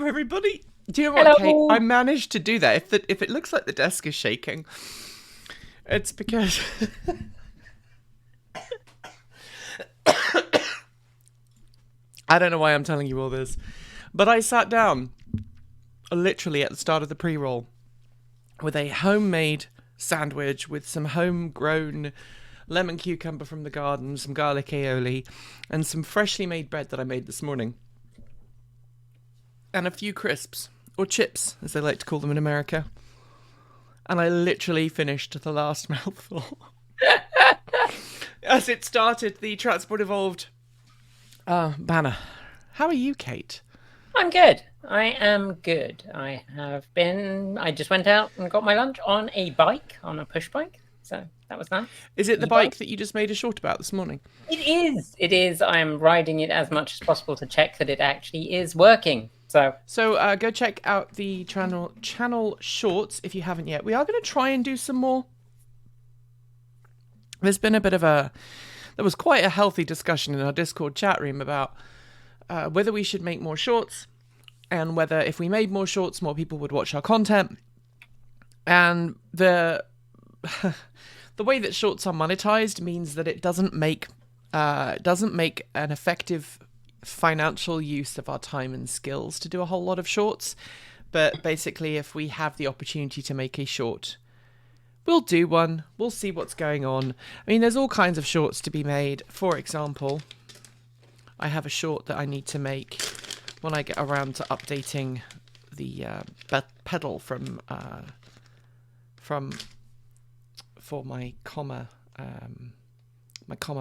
Hello, everybody. Do you know what, Kate? Hello. I managed to do that. If it looks like the desk is shaking, it's because I don't know why I'm telling you all this, but I sat down literally at the start of the pre-roll with a homemade sandwich with some homegrown lemon cucumber from the garden, some garlic aioli, and some freshly made bread that I made this morning. And a few crisps, or chips, as they like to call them in America. And I literally finished the last mouthful. As it started the Transport Evolved banner. How are you, Kate? I'm good. I am good. I just went out and got my lunch on a bike, on a push bike. So that was nice. Is it the bike that you just made a short about this morning? It is. It is. I'm riding it as much as possible to check that it actually is working. So go check out the channel shorts if you haven't yet. We are going to try and do some more. There's been there was quite a healthy discussion in our Discord chat room about whether we should make more shorts and whether if we made more shorts, more people would watch our content. And the way that shorts are monetized means that it doesn't make an effective financial use of our time and skills to do a whole lot of shorts. But basically, if we have the opportunity to make a short, we'll do one. We'll see what's going on. I mean, there's all kinds of shorts to be made. For example, I have a short that I need to make when I get around to updating the pedal for my comma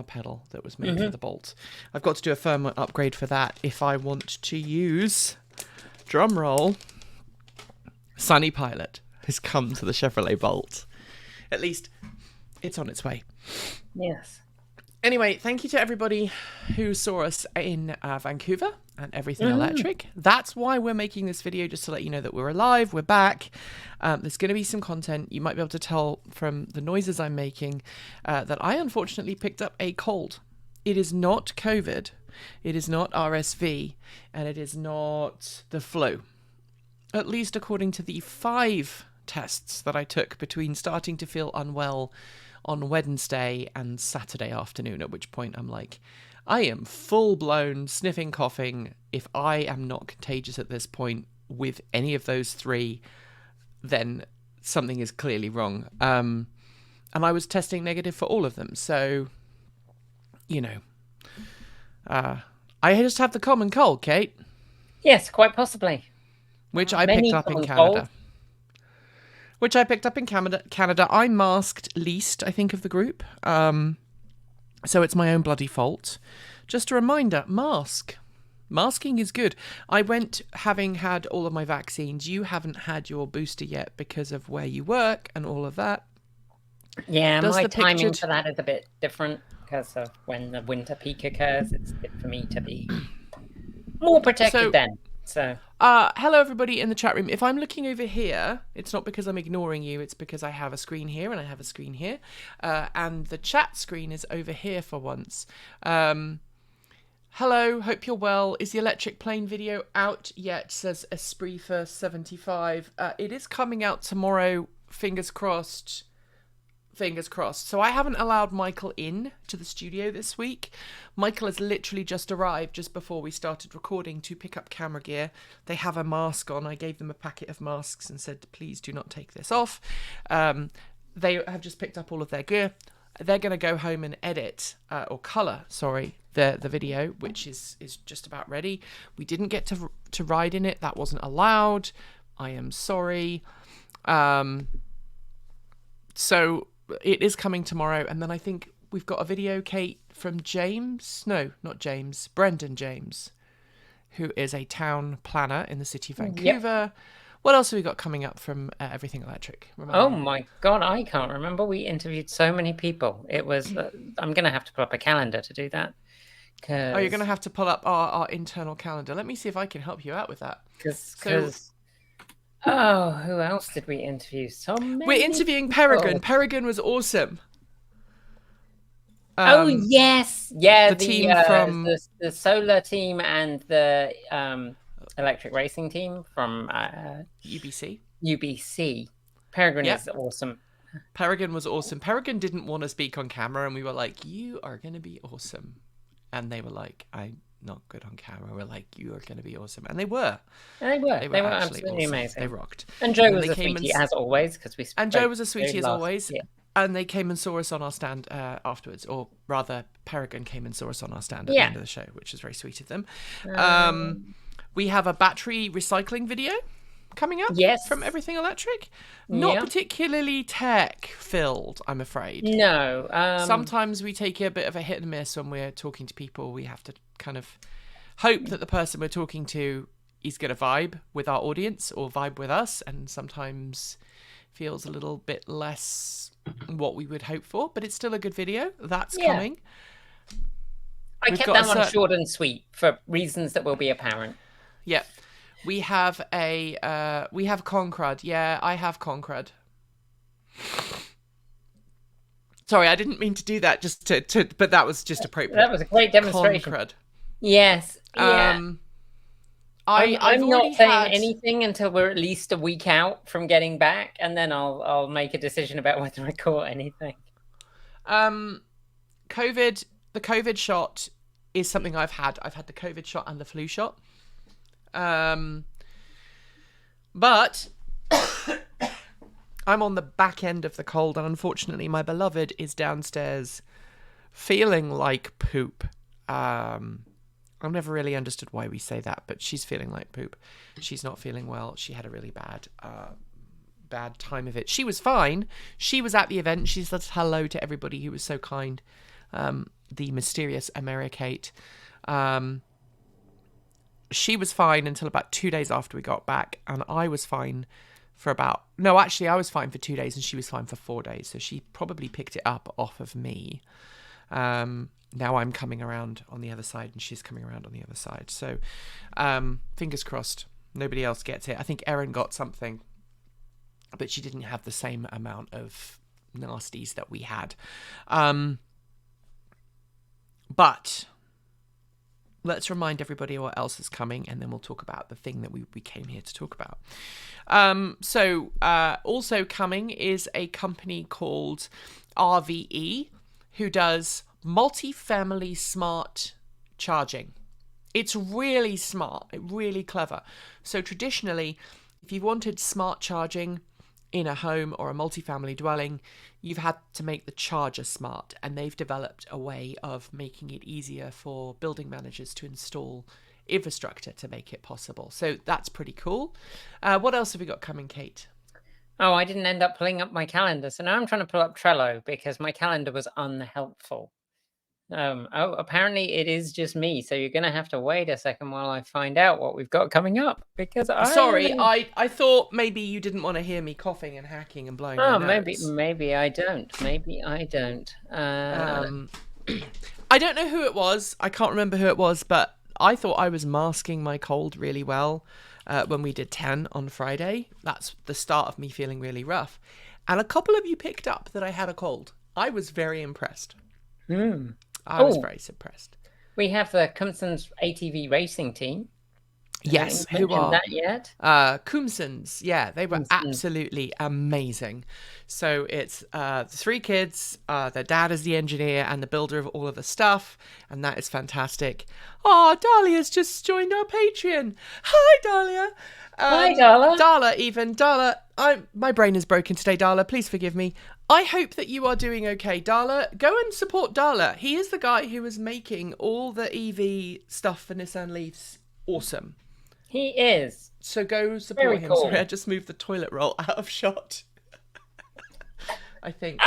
pedal that was made for the Bolt. I've got to do a firmware upgrade for that if I want to use, drum roll, Sunny Pilot has come to the Chevrolet Bolt. At least it's on its way. Yes. Anyway, thank you to everybody who saw us in Vancouver and Everything Electric. That's why we're making this video, just to let you know that we're alive, we're back. There's going to be some content. You might be able to tell from the noises I'm making that I unfortunately picked up a cold. It is not COVID, it is not RSV, and it is not the flu. At least according to the 5 tests that I took between starting to feel unwell on Wednesday and Saturday afternoon, at which point I'm like, I am full-blown sniffing, coughing. If I am not contagious at this point with any of those 3, then something is clearly wrong. And I was testing negative for all of them. So, I just have the common cold, Kate. Yes, quite possibly. Which I picked up in Canada. Which I picked up in Canada. I masked least, I think, of the group. So it's my own bloody fault. Just a reminder, mask. Masking is good. I went having had all of my vaccines. You haven't had your booster yet because of where you work and all of that. Yeah, my timing for that is a bit different because of when the winter peak occurs. It's good for me to be more protected then. So, hello everybody in the chat room. If I'm looking over here, it's not because I'm ignoring you, it's because I have a screen here and I have a screen here. And the chat screen is over here for once. Hello, hope you're well. Is the electric plane video out yet? Says Esprit for 75. It is coming out tomorrow, fingers crossed. Fingers crossed. So I haven't allowed Michael in to the studio this week. Michael has literally just arrived just before we started recording to pick up camera gear. They have a mask on. I gave them a packet of masks and said, please do not take this off. They have just picked up all of their gear. They're going to go home and edit, or colour, sorry, the video, which is just about ready. We didn't get to ride in it. That wasn't allowed. I am sorry. So it is coming tomorrow, and then I think we've got a video, Kate, from James. No, not James. Brendan James, who is a town planner in the city of Vancouver. Yep. What else have we got coming up from Everything Electric? Oh my God, I can't remember. We interviewed so many people. It was. I'm going to have to pull up a calendar to do that. Oh, you're going to have to pull up our internal calendar. Let me see if I can help you out with that. Oh, who else did we interview? So many. We're interviewing Peregrine. Peregrine was awesome. Oh yes, yeah. The team from the solar team and the electric racing team from UBC. UBC. Peregrine is awesome. Peregrine was awesome. Peregrine didn't want to speak on camera, and we were like, "You are going to be awesome," and they were like, "I'm not good on camera." We're like, "You are going to be awesome," and they were. They were absolutely awesome. amazing. They rocked. And Joe was a sweetie as always, Joe was a sweetie as always. Yeah. And they came and saw us on our stand afterwards, or rather, Peregrine came and saw us on our stand at the end of the show, which was very sweet of them. We have a battery recycling video coming up from Everything Electric. Not particularly tech-filled, I'm afraid. No. Sometimes we take a bit of a hit and miss when we're talking to people. We have to kind of hope that the person we're talking to is going to vibe with our audience or vibe with us, and sometimes feels a little bit less what we would hope for, but it's still a good video. That's coming. I kept that one short and sweet for reasons that will be apparent. Yeah. We have Concrud. Yeah, I have Concrud. Sorry, I didn't mean to do that but that was just appropriate. That was a great demonstration. Concrud. Yes. Yeah. I'm not saying anything until we're at least a week out from getting back, and then I'll make a decision about whether I caught anything. The COVID shot is something I've had. I've had the COVID shot and the flu shot. But I'm on the back end of the cold, and unfortunately my beloved is downstairs feeling like poop. I've never really understood why we say that, but she's feeling like poop. She's not feeling well. She had a really bad time of it. She was fine. She was at the event. She said hello to everybody who was so kind. The mysterious Americate. She was fine until about 2 days after we got back, and I was fine for I was fine for 2 days, and she was fine for 4 days. So she probably picked it up off of me. Now I'm coming around on the other side, and she's coming around on the other side. So fingers crossed nobody else gets it. I think Erin got something, but she didn't have the same amount of nasties that we had. But let's remind everybody what else is coming, and then we'll talk about the thing that we came here to talk about. Also coming is a company called RVE, who does multi-family smart charging. It's really smart, really clever. So traditionally, if you wanted smart charging in a home or a multi-family dwelling, you've had to make the charger smart, and they've developed a way of making it easier for building managers to install infrastructure to make it possible. So that's pretty cool. What else have we got coming, Kate? Oh, I didn't end up pulling up my calendar, so now I'm trying to pull up Trello because my calendar was unhelpful. Apparently it is just me, so you're gonna have to wait a second while I find out what we've got coming up, because I thought maybe you didn't want to hear me coughing and hacking and blowing my nose. maybe I don't. I don't know who it was. I can't remember who it was, but I thought I was masking my cold really well when we did 10 on Friday. That's the start of me feeling really rough, and a couple of you picked up that I had a cold. I was very impressed. I was very impressed. We have the Cumsons ATV racing team. Yes, who are that yet? Cumsons. Yeah, they were absolutely amazing. So it's the three kids. Their dad is the engineer and the builder of all of the stuff, and that is fantastic. Oh, Dahlia's just joined our Patreon. Hi, Dahlia. Hi, Darla. Darla, my brain is broken today, Darla. Please forgive me. I hope that you are doing okay, Darla. Go and support Darla. He is the guy who is making all the EV stuff for Nissan Leafs awesome. He is. So go support Very him. cool. Sorry, I just moved the toilet roll out of shot. I think.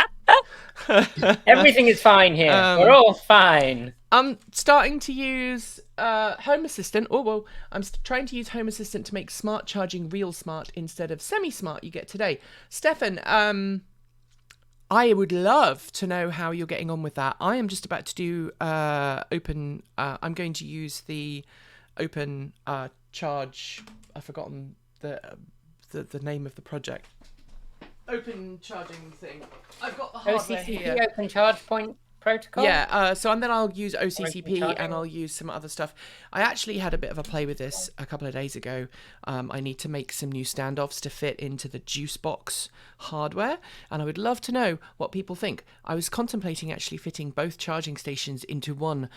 Everything is fine here. We're all fine. I'm starting to use Home Assistant. I'm trying to use Home Assistant to make smart charging real smart instead of semi-smart you get today. Stefan, I would love to know how you're getting on with that. I am just about to do open. I'm going to use the open charge. I've forgotten the name of the project. Open charging thing. I've got the hardware OCCP here. Open Charge Point protocol? Yeah, and then I'll use OCCP and I'll use some other stuff. I actually had a bit of a play with this a couple of days ago. I need to make some new standoffs to fit into the juice box hardware, and I would love to know what people think. I was contemplating actually fitting both charging stations into one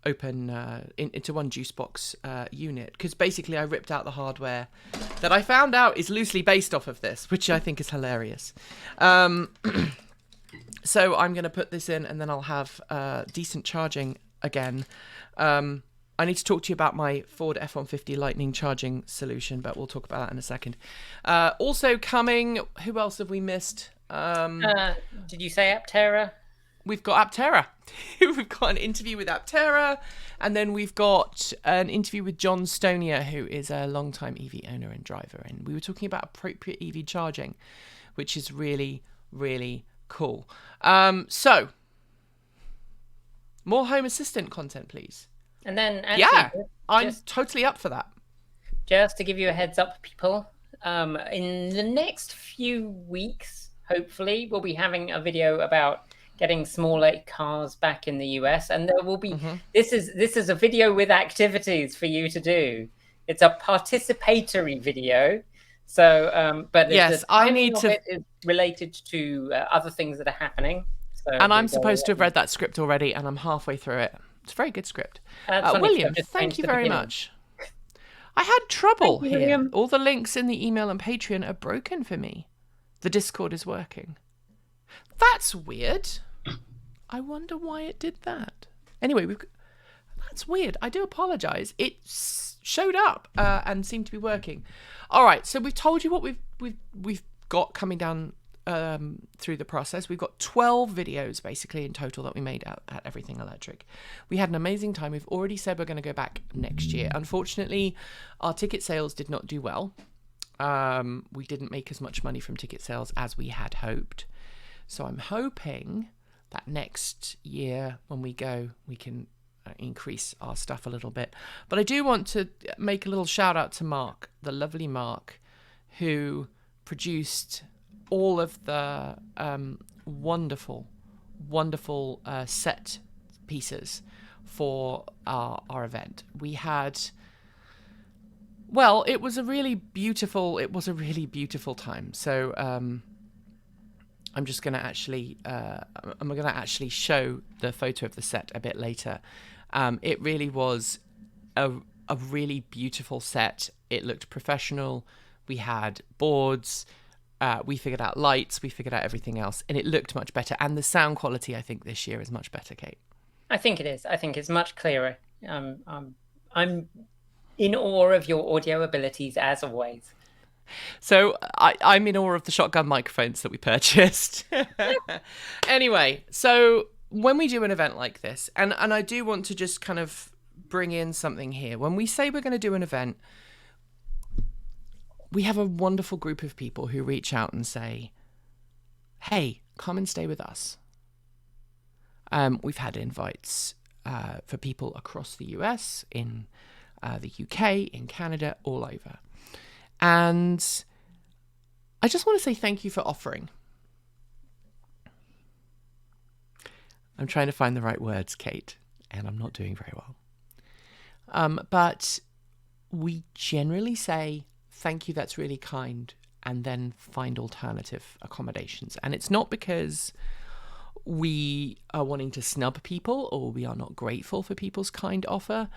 into one juice box unit, because basically I ripped out the hardware that I found out is loosely based off of this, which I think is hilarious. So I'm going to put this in, and then I'll have decent charging again. I need to talk to you about my Ford F-150 Lightning charging solution, but we'll talk about that in a second. Also coming, who else have we missed? Did you say Aptera? We've got Aptera. We've got an interview with Aptera, and then we've got an interview with John Stonia, who is a long-time EV owner and driver, and we were talking about appropriate EV charging, which is really, really cool. So, more Home Assistant content, please. And then, actually, I'm totally up for that. Just to give you a heads up, people, in the next few weeks, hopefully, we'll be having a video about getting smaller cars back in the US, and there will be this is a video with activities for you to do. It's a participatory video. So, but yes, I need to. It is related to other things that are happening. So and I'm supposed to have read that script already, and I'm halfway through it. It's a very good script. William, thank you very much. I had trouble here. William. All the links in the email and Patreon are broken for me. The Discord is working. That's weird. I wonder why it did that. Anyway, that's weird. I do apologize. It showed up and seemed to be working. All right, so we've told you what we've got coming down through the process. We've got 12 videos basically in total that we made at Everything Electric. We had an amazing time. We've already said we're going to go back next year. Unfortunately, our ticket sales did not do well. We didn't make as much money from ticket sales as we had hoped. So I'm hoping that next year when we go, we can increase our stuff a little bit. But I do want to make a little shout out to Mark, the lovely Mark, who produced all of the wonderful set pieces for our event. We had, well, it was a really beautiful time. So I'm just going to actually, show the photo of the set a bit later. It really was a really beautiful set. It looked professional. We had boards. We figured out lights. We figured out everything else. And it looked much better. And the sound quality, I think, this year is much better, Kate. I think it is. I think it's much clearer. I'm in awe of your audio abilities, as always. So I'm in awe of the shotgun microphones that we purchased. Anyway, so when we do an event like this, and I do want to just kind of bring in something here. When we say we're going to do an event, we have a wonderful group of people who reach out and say, hey, come and stay with us. We've had invites for people across the US, in the UK, in Canada, all over. And I just want to say thank you for offering. I'm trying to find the right words, Kate, and I'm not doing very well. But we generally say, thank you, that's really kind, and then find alternative accommodations. And it's not because we are wanting to snub people or we are not grateful for people's kind offer,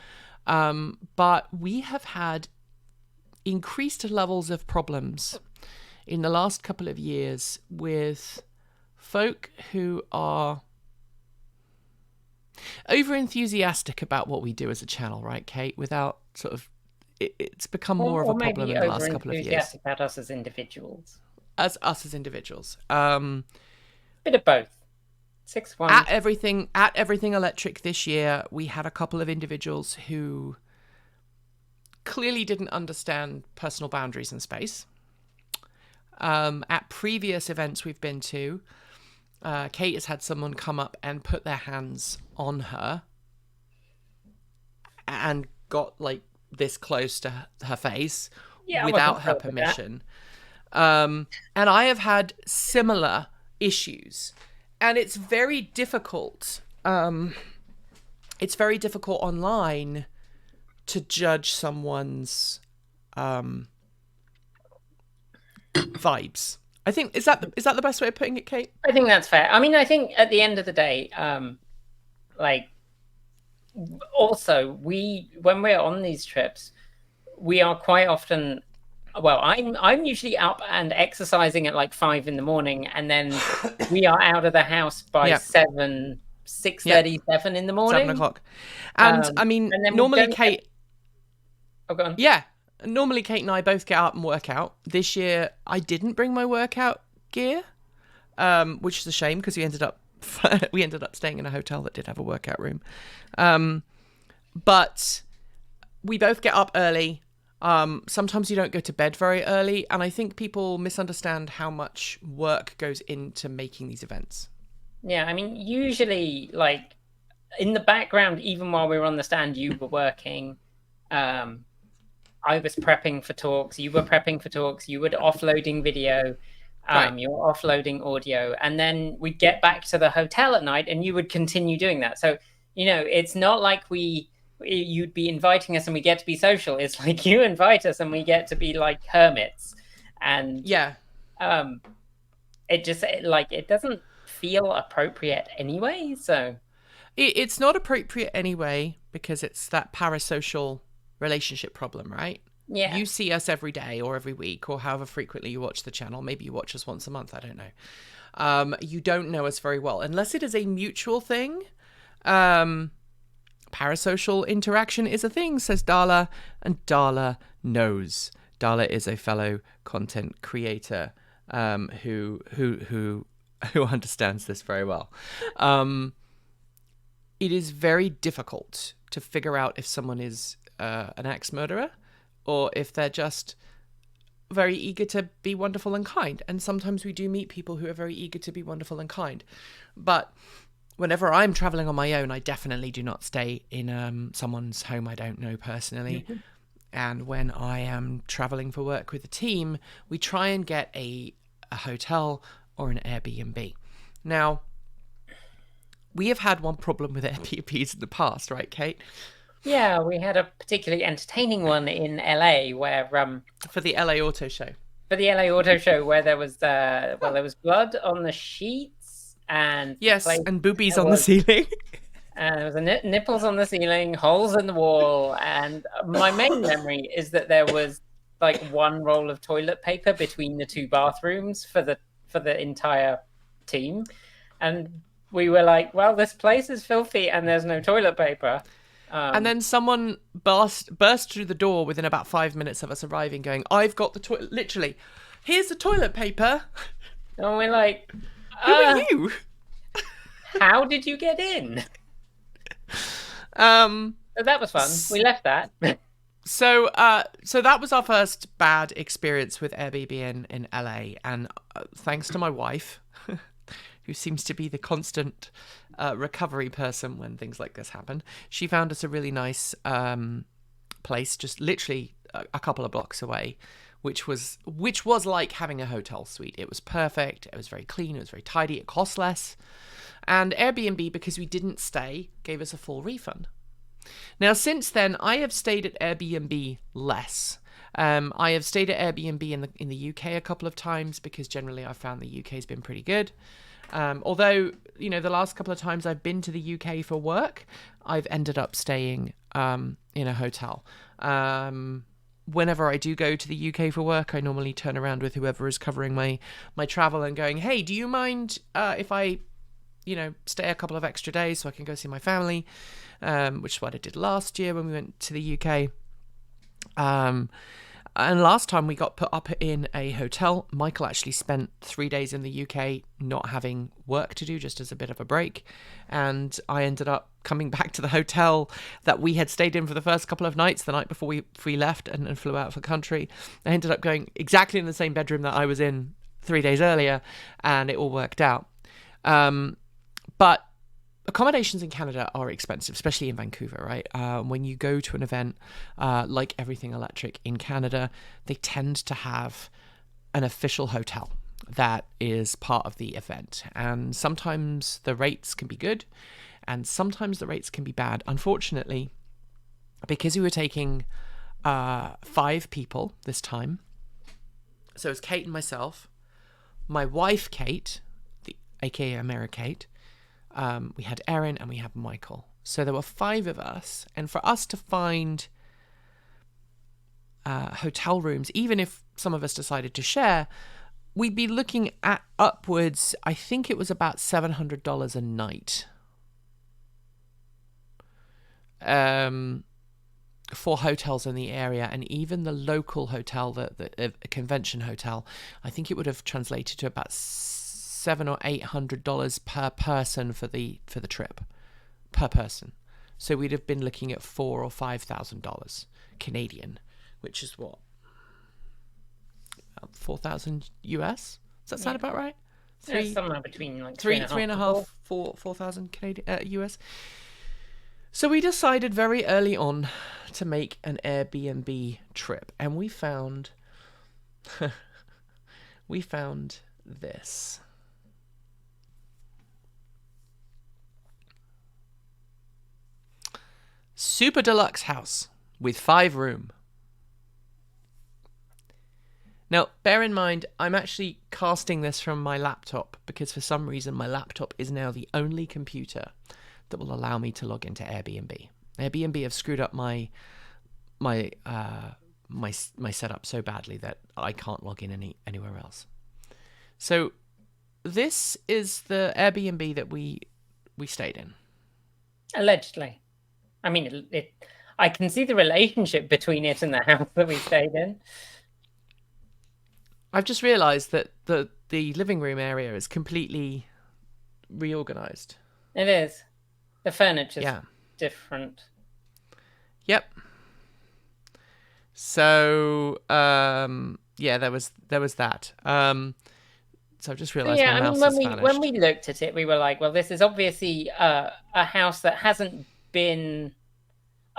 but we have had increased levels of problems in the last couple of years with folk who are over enthusiastic about what we do as a channel, right, Kate? Without sort of, it's become more of a problem in the last couple of years. About us as individuals. As individuals. Bit of both. 6-1. At Everything Electric this year, we had a couple of individuals who clearly didn't understand personal boundaries in space. At previous events we've been to, Kate has had someone come up and put their hands on her and got like this close to her face without her permission. And I have had similar issues. And it's very difficult. It's very difficult online to judge someone's vibes. I think is that the best way of putting it, Kate? I think that's fair. I mean, I think at the end of the day, like, also when we're on these trips, we are quite often, well, I'm usually up and exercising at like 5 a.m, and then we are out of the house by 6:37 in the morning. 7 o'clock. And I mean, and normally Kate. Oh, go on. Yeah. Normally Kate and I both get up and work out. This year I didn't bring my workout gear, which is a shame because we ended up staying in a hotel that did have a workout room. But we both get up early. Sometimes you don't go to bed very early, and I think people misunderstand how much work goes into making these events. Yeah, I mean, usually, like, in the background, even while we were on the stand, you were working. I was prepping for talks. You were prepping for talks. You were offloading video. Right. You were offloading audio. And then we'd get back to the hotel at night, and you would continue doing that. So, it's not like you'd be inviting us and we get to be social. It's like you invite us and we get to be like hermits. And yeah, it doesn't feel appropriate anyway. So it's not appropriate anyway because it's that parasocial relationship problem, right? Yeah. You see us every day or every week or however frequently you watch the channel. Maybe you watch us once a month. I don't know. You don't know us very well unless it is a mutual thing. Parasocial interaction is a thing, says Darla, and Darla knows. Darla is a fellow content creator who understands this very well. It is very difficult to figure out if someone is an ex-murderer or if they're just very eager to be wonderful and kind. And sometimes we do meet people who are very eager to be wonderful and kind. But whenever I'm traveling on my own, I definitely do not stay in someone's home I don't know personally. Mm-hmm. And when I am traveling for work with a team, we try and get a hotel or an Airbnb. Now, we have had one problem with Airbnbs in the past, right, Kate? Yeah, we had a particularly entertaining one in LA where for the LA Auto Show. For the LA Auto Show, where there was there was blood on the sheets and and boobies on the ceiling. And there was nipples on the ceiling, holes in the wall, and my main memory is that there was like one roll of toilet paper between the two bathrooms for the entire team, and we were like, "Well, this place is filthy, and there's no toilet paper." And then someone burst through the door within about 5 minutes of us arriving, going, "I've got the toilet. Literally, here's the toilet paper." And we're like, "Who are you? How did you get in?" So that was fun. We left that. So that was our first bad experience with Airbnb in LA, and thanks to my wife, who seems to be the constant recovery person when things like this happen, she found us a really nice place, just literally a couple of blocks away, which was like having a hotel suite. It was perfect. It was very clean. It was very tidy. It cost less. And Airbnb, because we didn't stay, gave us a full refund. Now, since then, I have stayed at Airbnb less. I have stayed at Airbnb in the UK a couple of times because generally I've found the UK has been pretty good. Although, the last couple of times I've been to the UK for work, I've ended up staying in a hotel. Whenever I do go to the UK for work, I normally turn around with whoever is covering my travel and going, "Hey, do you mind if I stay a couple of extra days so I can go see my family," which is what I did last year when we went to the UK. And last time we got put up in a hotel, Michael actually spent 3 days in the UK not having work to do, just as a bit of a break. And I ended up coming back to the hotel that we had stayed in for the first couple of nights, the night before we left and flew out of the country. I ended up going exactly in the same bedroom that I was in 3 days earlier, and it all worked out. But accommodations in Canada are expensive, especially in Vancouver, right? When you go to an event like Everything Electric in Canada, they tend to have an official hotel. that is part of the event. And sometimes the rates can be good and sometimes the rates can be bad. Unfortunately, because we were taking 5 people this time, so it was Kate and myself, my wife Kate, aka Amerikate, we had Erin and we had Michael. So there were 5 of us, and for us to find hotel rooms, even if some of us decided to share, we'd be looking at upwards, I think it was about $700 a night. For hotels in the area, and even the local hotel, the convention hotel, I think it would have translated to about $700 or $800 per person for the trip, per person. So we'd have been looking at $4,000 or $5,000 Canadian, which is what, 4,000 US? Does that sound about right? Somewhere between like three and a half, 4,000 Canadian US. So we decided very early on to make an Airbnb trip, and we found this. Super deluxe house with 5 room. Now, bear in mind, I'm actually casting this from my laptop because for some reason my laptop is now the only computer that will allow me to log into Airbnb. Airbnb have screwed up my setup so badly that I can't log in anywhere else. So this is the Airbnb that we stayed in. Allegedly. I mean, I can see the relationship between it and the house that we stayed in. I've just realised that the living room area is completely reorganised. It is. The furniture's different. Yep. So there was that. So I've just realised my mouse has vanished. When we looked at it, we were like, well, this is obviously a house that hasn't been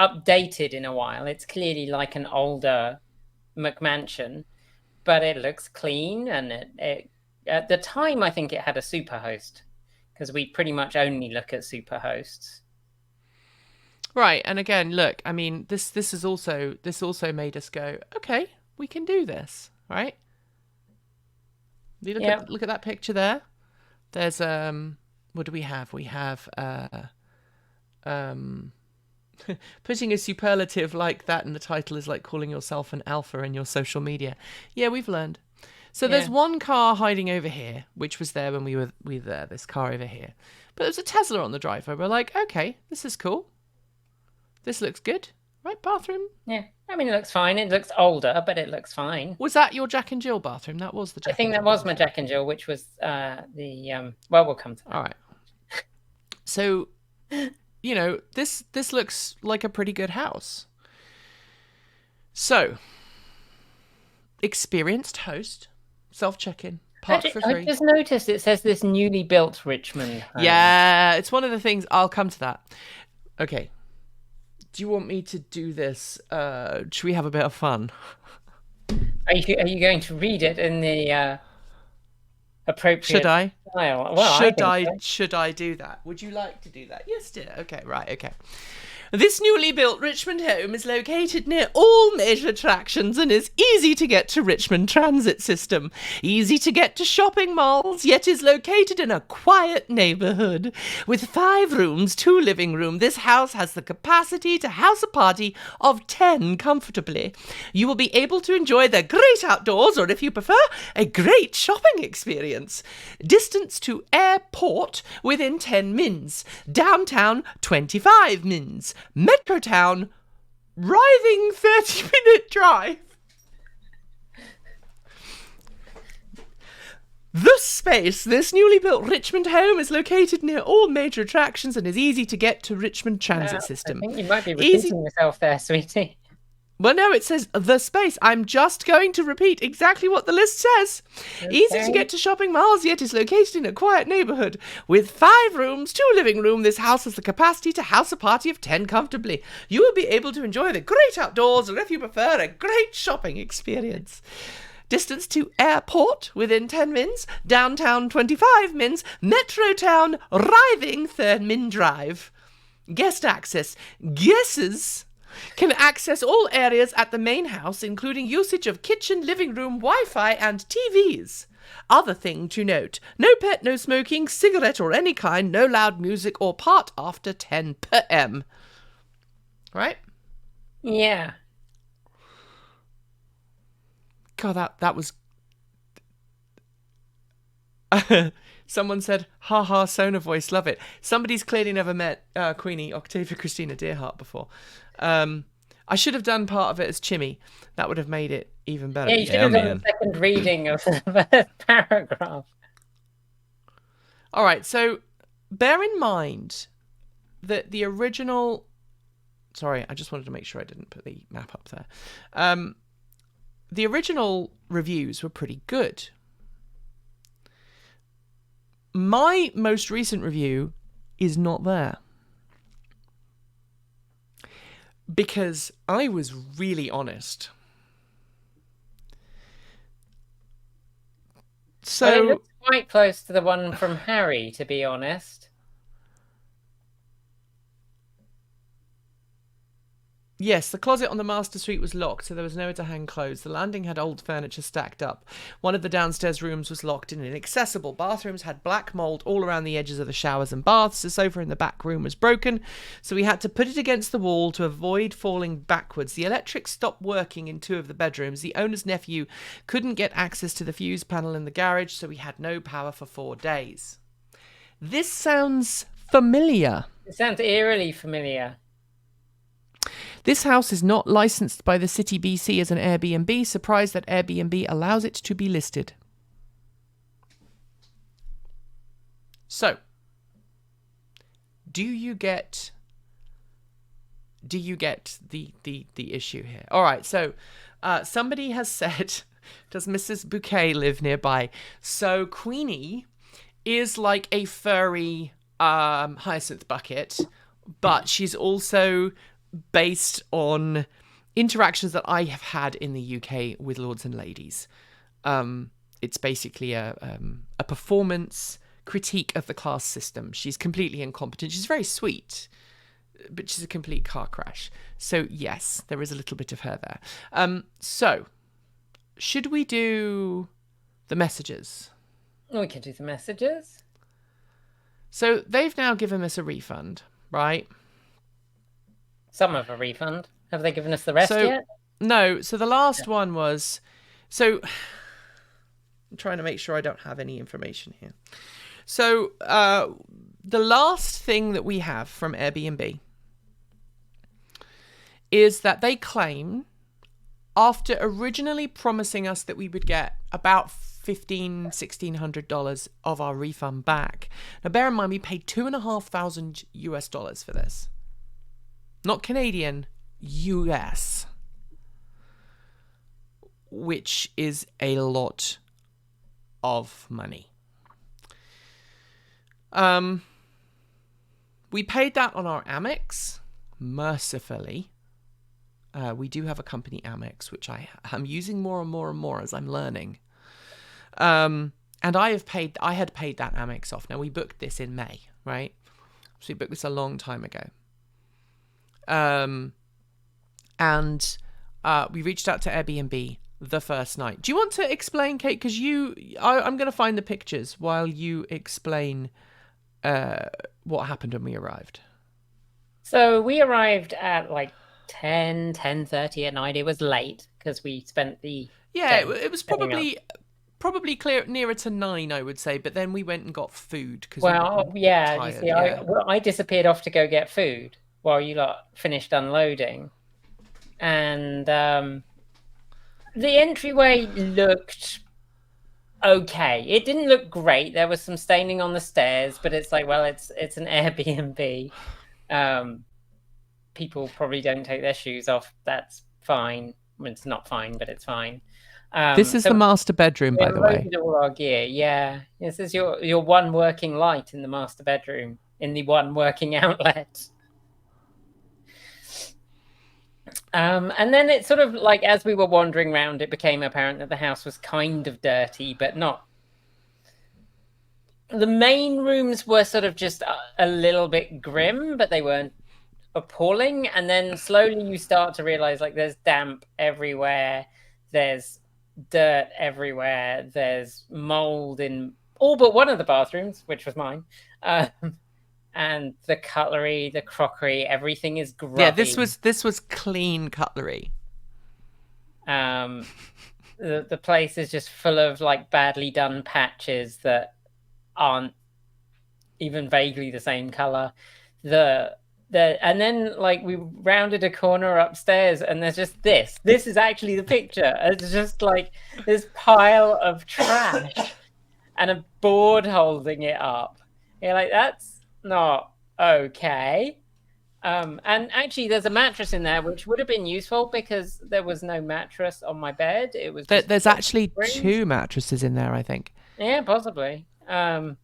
updated in a while. It's clearly like an older McMansion, but it looks clean, and it at the time I think it had a superhost, because we pretty much only look at superhosts. Right, and again, look, I mean, this also made us go, okay, we can do this, right? You look at that picture there. There's what do we have? We have putting a superlative like that in the title is like calling yourself an alpha in your social media. Yeah, we've learned. So there's one car hiding over here, which was there when we were there, this car over here. But there's a Tesla on the driveway. We're like, okay, this is cool. This looks good. Right, bathroom? Yeah, I mean, it looks fine. It looks older, but it looks fine. Was that your Jack and Jill bathroom? That was the Jack I think that was my Jack and Jill, which was well, we'll come to that. All right. So, you know, this looks like a pretty good house. So, experienced host, self-check-in, park for free. I just noticed it says this newly built Richmond home. Yeah, it's one of the things. I'll come to that. Okay. Do you want me to do this? Should we have a bit of fun? Are you going to read it in the appropriate Should I? style? Well, Should I do that? Would you like to do that? Yes, dear. Okay, right, okay. This newly built Richmond home is located near all major attractions and is easy to get to Richmond transit system. Easy to get to shopping malls, yet is located in a quiet neighbourhood. With 5 rooms, 2 living rooms, this house has the capacity to house a party of 10 comfortably. You will be able to enjoy the great outdoors, or if you prefer, a great shopping experience. Distance to airport within 10 mins. Downtown 25 mins. Metrotown, writhing 30-minute drive. This newly built Richmond home is located near all major attractions and is easy to get to Richmond transit system. I think you might be repeating yourself there, sweetie. Well, no, it says the space. I'm just going to repeat exactly what the list says. Okay. Easy to get to shopping malls, yet is located in a quiet neighbourhood. With 5 rooms, 2 living rooms, this house has the capacity to house a party of 10 comfortably. You will be able to enjoy the great outdoors, or if you prefer, a great shopping experience. Distance to airport within 10 mins. Downtown 25 mins. Metro town writhing 3 min drive. Guest access. Guesses can access all areas at the main house, including usage of kitchen, living room, Wi-Fi, and TVs. Other thing to note, no pet, no smoking, cigarette or any kind, no loud music or part after 10 p.m. Right? Yeah. God, that was... Someone said, ha, Sona voice, love it. Somebody's clearly never met Queenie Octavia Christina Deerhart before. I should have done part of it as Chimmy. That would have made it even better. Yeah, you should have done the second reading of the paragraph. All right, so bear in mind that the original... Sorry, I just wanted to make sure I didn't put the map up there. The original reviews were pretty good. My most recent review is not there. Because I was really honest. So well, it looks quite close to the one from Harry, to be honest. Yes, the closet on the master suite was locked, so there was nowhere to hang clothes. The landing had old furniture stacked up. One of the downstairs rooms was locked and inaccessible. Bathrooms had black mold all around the edges of the showers and baths. The sofa in the back room was broken, so we had to put it against the wall to avoid falling backwards. The electric stopped working in 2 of the bedrooms. The owner's nephew couldn't get access to the fuse panel in the garage, so we had no power for 4 days. This sounds familiar. It sounds eerily familiar. This house is not licensed by the City BC as an Airbnb. Surprised that Airbnb allows it to be listed. So, do you get the issue here? All right, so somebody has said, does Mrs. Bouquet live nearby? So Queenie is like a furry hyacinth bucket, but she's also based on interactions that I have had in the UK with lords and ladies. It's basically a performance critique of the class system. She's completely incompetent. She's very sweet, but she's a complete car crash. So yes, there is a little bit of her there. So should we do the messages? We can do the messages. So they've now given us a refund, right? Some of a refund. Have they given us the rest yet? No. So the last one was... So I'm trying to make sure I don't have any information here. So the last thing that we have from Airbnb is that they claim, after originally promising us that we would get about $1,600 of our refund back. Now bear in mind, we paid $2,500 US for this. Not Canadian, US. Which is a lot of money. We paid that on our Amex, mercifully. We do have a company Amex, which I'm using more and more and more as I'm learning. And I had paid that Amex off. Now we booked this in May, right? So we booked this a long time ago. And we reached out to Airbnb the first night. Do you want to explain, Kate? Because I'm going to find the pictures while you explain what happened when we arrived. So we arrived at like 10:30 at night. It was late because we spent the day it was probably clear nearer to 9, I would say. But then we went and got food because you see, I disappeared off to go get food while you lot finished unloading, and the entryway looked okay. It didn't look great. There was some staining on the stairs, but it's like, well, it's an Airbnb. People probably don't take their shoes off. That's fine. Well, it's not fine, but it's fine. This is the master bedroom, by the way. All our gear, yeah. This is your one working light in the master bedroom, in the one working outlet. And then it sort of like, as we were wandering around, it became apparent that the house was kind of dirty, but not. The main rooms were sort of just a little bit grim, but they weren't appalling. And then slowly you start to realize, like, there's damp everywhere, there's dirt everywhere, there's mold in all but one of the bathrooms, which was mine. And the cutlery, the crockery, everything is grubby. Yeah, this was clean cutlery. The place is just full of like badly done patches that aren't even vaguely the same color. And then like we rounded a corner upstairs and there's just this is actually the picture. It's just like this pile of trash and a board holding it up. You're like, that's not okay. And actually there's a mattress in there, which would have been useful because there was no mattress on my bed. It was there's actually 2 mattresses in there, I think. Yeah, possibly. Yeah,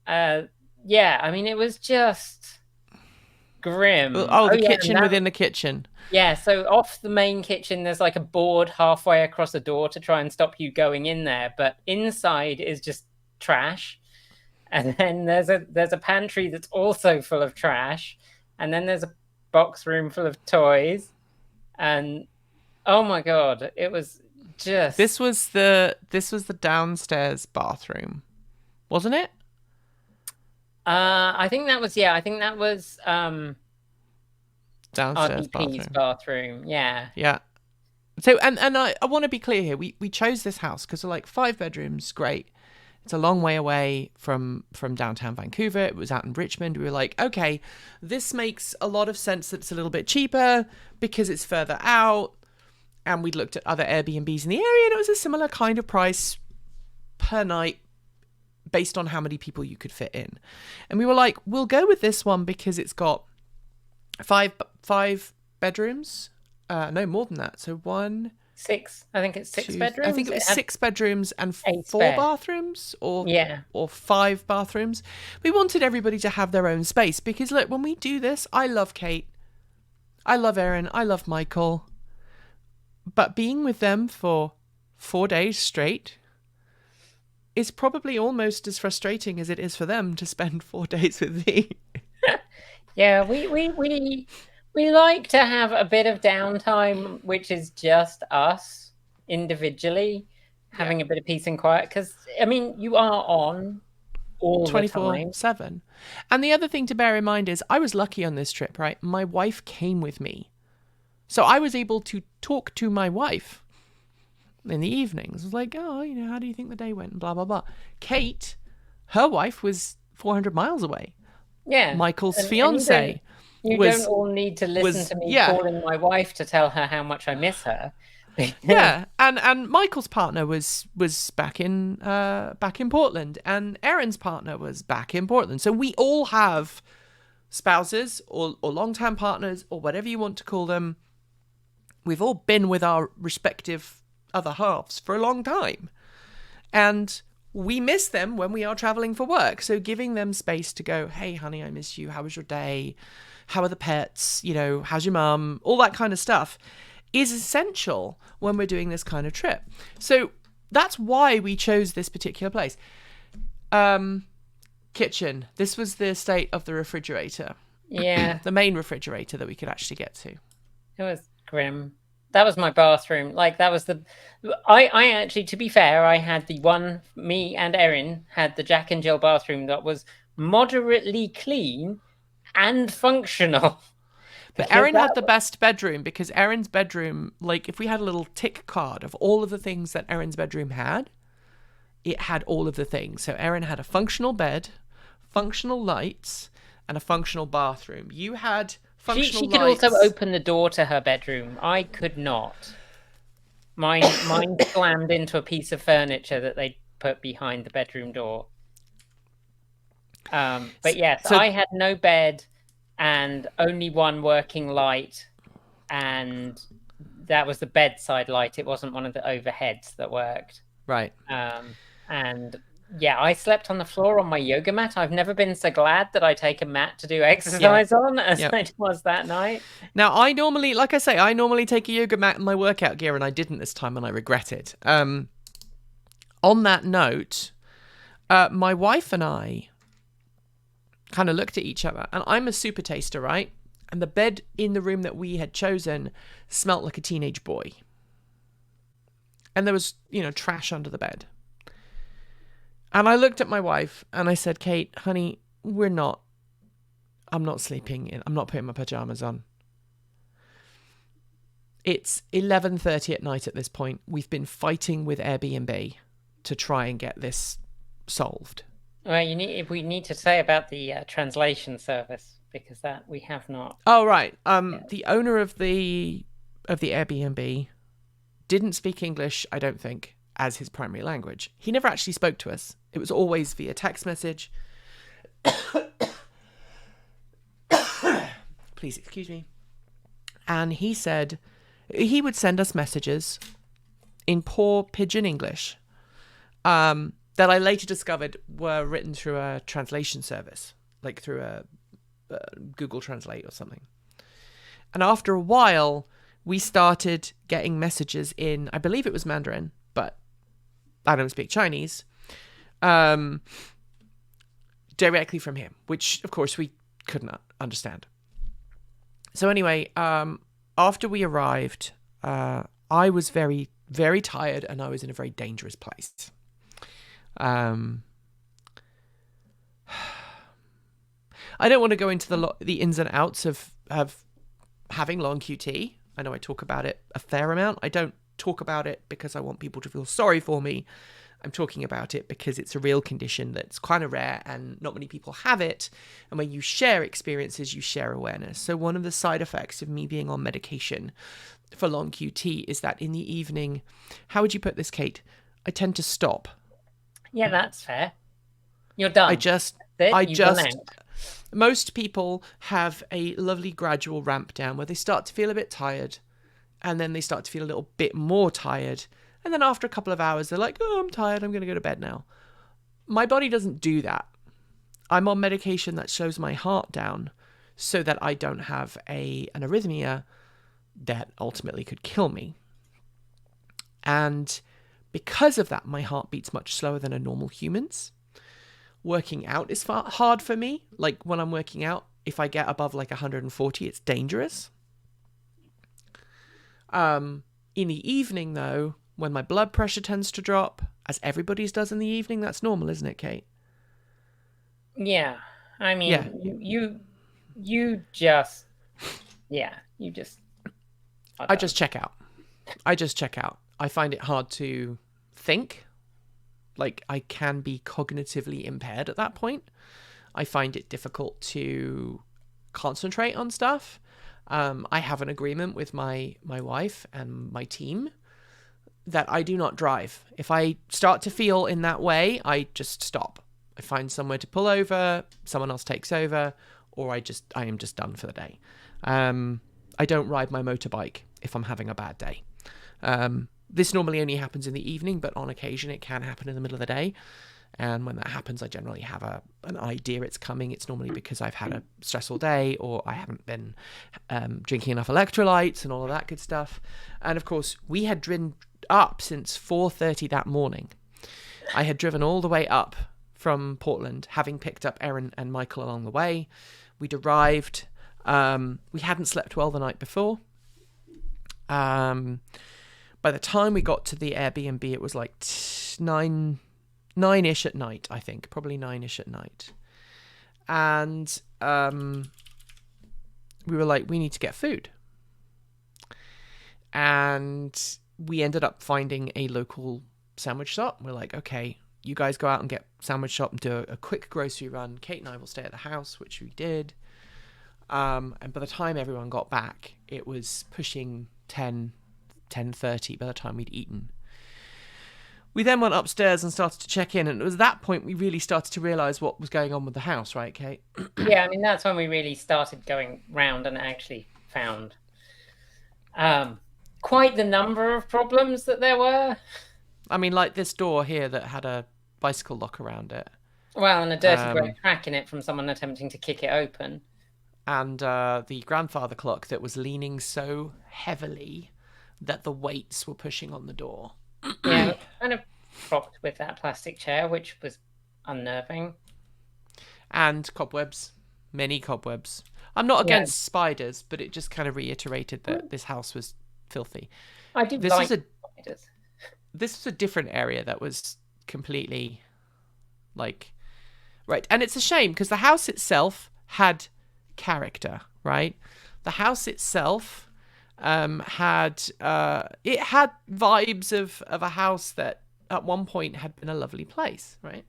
I mean, it was just grim. Oh, the kitchen within the kitchen. Yeah, so off the main kitchen, there's like a board halfway across a door to try and stop you going in there, but inside is just trash. And then there's a pantry that's also full of trash, and then there's a box room full of toys, and oh my god, it was just. This was the downstairs bathroom, wasn't it? I think that was downstairs bathroom. Yeah. Yeah. So and I want to be clear here. We chose this house because we're like 5 bedrooms, great. It's a long way away from downtown Vancouver. It was out in Richmond. We were like, okay, this makes a lot of sense that it's a little bit cheaper because it's further out. And we'd looked at other Airbnbs in the area and it was a similar kind of price per night based on how many people you could fit in. And we were like, we'll go with this one because it's got five bedrooms. No, more than that. So 6. I think it's 6 bedrooms. I think it was 6 bedrooms and 4 bathrooms or 5 bathrooms. We wanted everybody to have their own space because look, when we do this, I love Kate. I love Erin. I love Michael. But being with them for 4 days straight is probably almost as frustrating as it is for them to spend 4 days with me. Yeah, we like to have a bit of downtime, which is just us individually having a bit of peace and quiet. Because I mean, you are on all 24/7. And the other thing to bear in mind is I was lucky on this trip, right? My wife came with me, so I was able to talk to my wife in the evenings. It was like, oh, you know, how do you think the day went? And blah, blah, blah. Kate, her wife was 400 miles away. Yeah. Michael's fiance. You don't all need to listen to me calling my wife to tell her how much I miss her. Yeah. And Michael's partner was back in Portland, and Erin's partner was back in Portland. So we all have spouses or long-term partners or whatever you want to call them. We've all been with our respective other halves for a long time, and we miss them when we are traveling for work. So giving them space to go, hey honey, I miss you, how was your day, how are the pets, you know, how's your mum, all that kind of stuff is essential when we're doing this kind of trip. So that's why we chose this particular place. Kitchen, this was the state of the refrigerator. Yeah. The main refrigerator that we could actually get to. It was grim. That was my bathroom. Like, that was I actually, to be fair, I had me and Erin had the Jack and Jill bathroom that was moderately clean and functional. But Erin had the best bedroom because Erin's bedroom, like if we had a little tick card of all of the things that Erin's bedroom had, it had all of the things. So Erin had a functional bed, functional lights, and a functional bathroom. You had functional She could also open the door to her bedroom. I could not. Mine slammed into a piece of furniture that they put behind the bedroom door. But yes, so I had no bed and only one working light, and that was the bedside light. It wasn't one of the overheads that worked. Right. And Yeah, I slept on the floor on my yoga mat. I've never been so glad that I take a mat to do Yeah. exercise on as Yep. I was that night. Now, I normally, like I say, I normally take a yoga mat in my workout gear, and I didn't this time, and I regret it. On that note, my wife and I kind of looked at each other, and I'm a super taster, right? And the bed in the room that we had chosen smelt like a teenage boy. And there was, trash under the bed. And I looked at my wife and I said, Kate, honey, I'm not sleeping. I'm not putting my pajamas on. It's 11:30 at night at this point. We've been fighting with Airbnb to try and get this solved. Well, we need to say about the translation service, because that we have not. Oh, right. The owner of the Airbnb didn't speak English, I don't think, as his primary language. He never actually spoke to us. It was always via text message. Please excuse me. And he said he would send us messages in poor pidgin English that I later discovered were written through a translation service, like through a Google Translate or something. And after a while, we started getting messages in, I believe it was Mandarin, but I don't speak Chinese, directly from him, which of course we could not understand. So anyway, after we arrived, I was very, very tired, and I was in a very dangerous place. I don't want to go into the ins and outs of having long QT. I know I talk about it a fair amount. I don't talk about it because I want people to feel sorry for me. I'm talking about it because it's a real condition that's kind of rare and not many people have it. And when you share experiences, you share awareness. So one of the side effects of me being on medication for long QT is that in the evening, how would you put this, Kate? I tend to stop. Yeah, that's fair. You're done. Most people have a lovely gradual ramp down where they start to feel a bit tired, and then they start to feel a little bit more tired. And then after a couple of hours, they're like, oh, I'm tired. I'm going to go to bed now. My body doesn't do that. I'm on medication that slows my heart down so that I don't have an arrhythmia that ultimately could kill me. And because of that, my heart beats much slower than a normal human's. Working out is hard for me. Like when I'm working out, if I get above like 140, it's dangerous. In the evening, though, when my blood pressure tends to drop, as everybody's does in the evening, that's normal, isn't it, Kate? Yeah. I mean, yeah. you just I just check out. I find it hard to think. Like, I can be cognitively impaired at that point. I find it difficult to concentrate on stuff. I have an agreement with my wife and my team that I do not drive. If I start to feel in that way, I just stop. I find somewhere to pull over, someone else takes over, or I am just done for the day. I don't ride my motorbike if I'm having a bad day. This normally only happens in the evening, but on occasion it can happen in the middle of the day. And when that happens, I generally have an idea it's coming. It's normally because I've had a stressful day, or I haven't been drinking enough electrolytes and all of that good stuff. And of course, we had driven up since 4:30 that morning. I had driven all the way up from Portland, having picked up Erin and Michael along the way. We'd arrived. We hadn't slept well the night before. By the time we got to the Airbnb, it was like 9-ish at night, I think. Probably 9-ish at night. And we were like, we need to get food. And we ended up finding a local sandwich shop. We're like, okay, you guys go out and get sandwich shop and do a quick grocery run. Kate and I will stay at the house, which we did. And by the time everyone got back, it was pushing 10:30 by the time we'd eaten. We then went upstairs and started to check in, and it was that point we really started to realise what was going on with the house, right, Kate? Yeah, I mean, that's when we really started going round and actually found quite the number of problems that there were. I mean, like this door here that had a bicycle lock around it. Well, and a dirty grey crack in it from someone attempting to kick it open. And the grandfather clock that was leaning so heavily that the weights were pushing on the door. Yeah, kind of propped with that plastic chair, which was unnerving. And cobwebs. Many cobwebs. I'm not against spiders, but it just kind of reiterated that this house was filthy. I do like spiders. This was a different area that was completely like... Right, and it's a shame because the house itself had character, right? The house itself had vibes of a house that at one point had been a lovely place, right?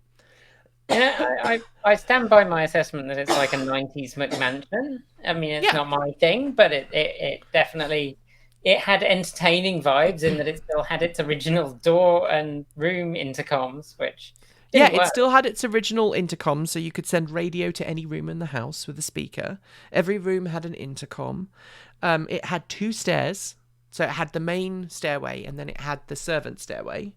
Yeah, I stand by my assessment that it's like a 90s McMansion. I mean, it's not my thing, but it definitely had entertaining vibes in that it still had its original door and room intercoms, which it still had its original intercom, so you could send radio to any room in the house with a speaker. Every room had an intercom. It had 2 stairs, so it had the main stairway and then it had the servant stairway.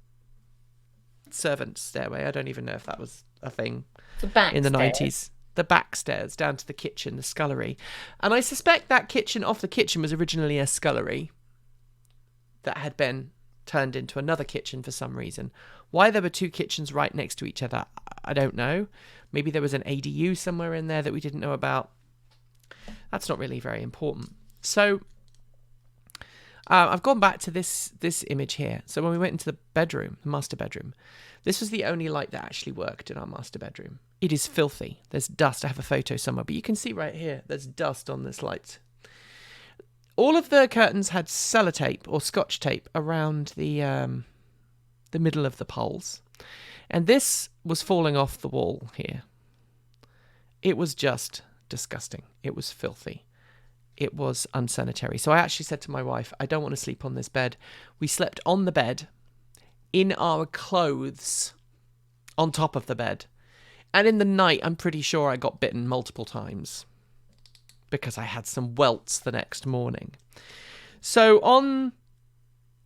I don't even know if that was a thing in the 90s. The back stairs down to the kitchen, the scullery. And I suspect that kitchen off the kitchen was originally a scullery that had been turned into another kitchen for some reason. Why there were 2 kitchens right next to each other, I don't know. Maybe there was an ADU somewhere in there that we didn't know about. That's not really very important. So I've gone back to this image here. So when we went into the bedroom, the master bedroom, this was the only light that actually worked in our master bedroom. It is filthy. There's dust. I have a photo somewhere, but you can see right here, there's dust on this light. All of the curtains had sellotape or scotch tape around the middle of the poles. And this was falling off the wall here. It was just disgusting. It was filthy. It was unsanitary. So I actually said to my wife, I don't want to sleep on this bed. We slept on the bed in our clothes on top of the bed. And in the night, I'm pretty sure I got bitten multiple times because I had some welts the next morning. So on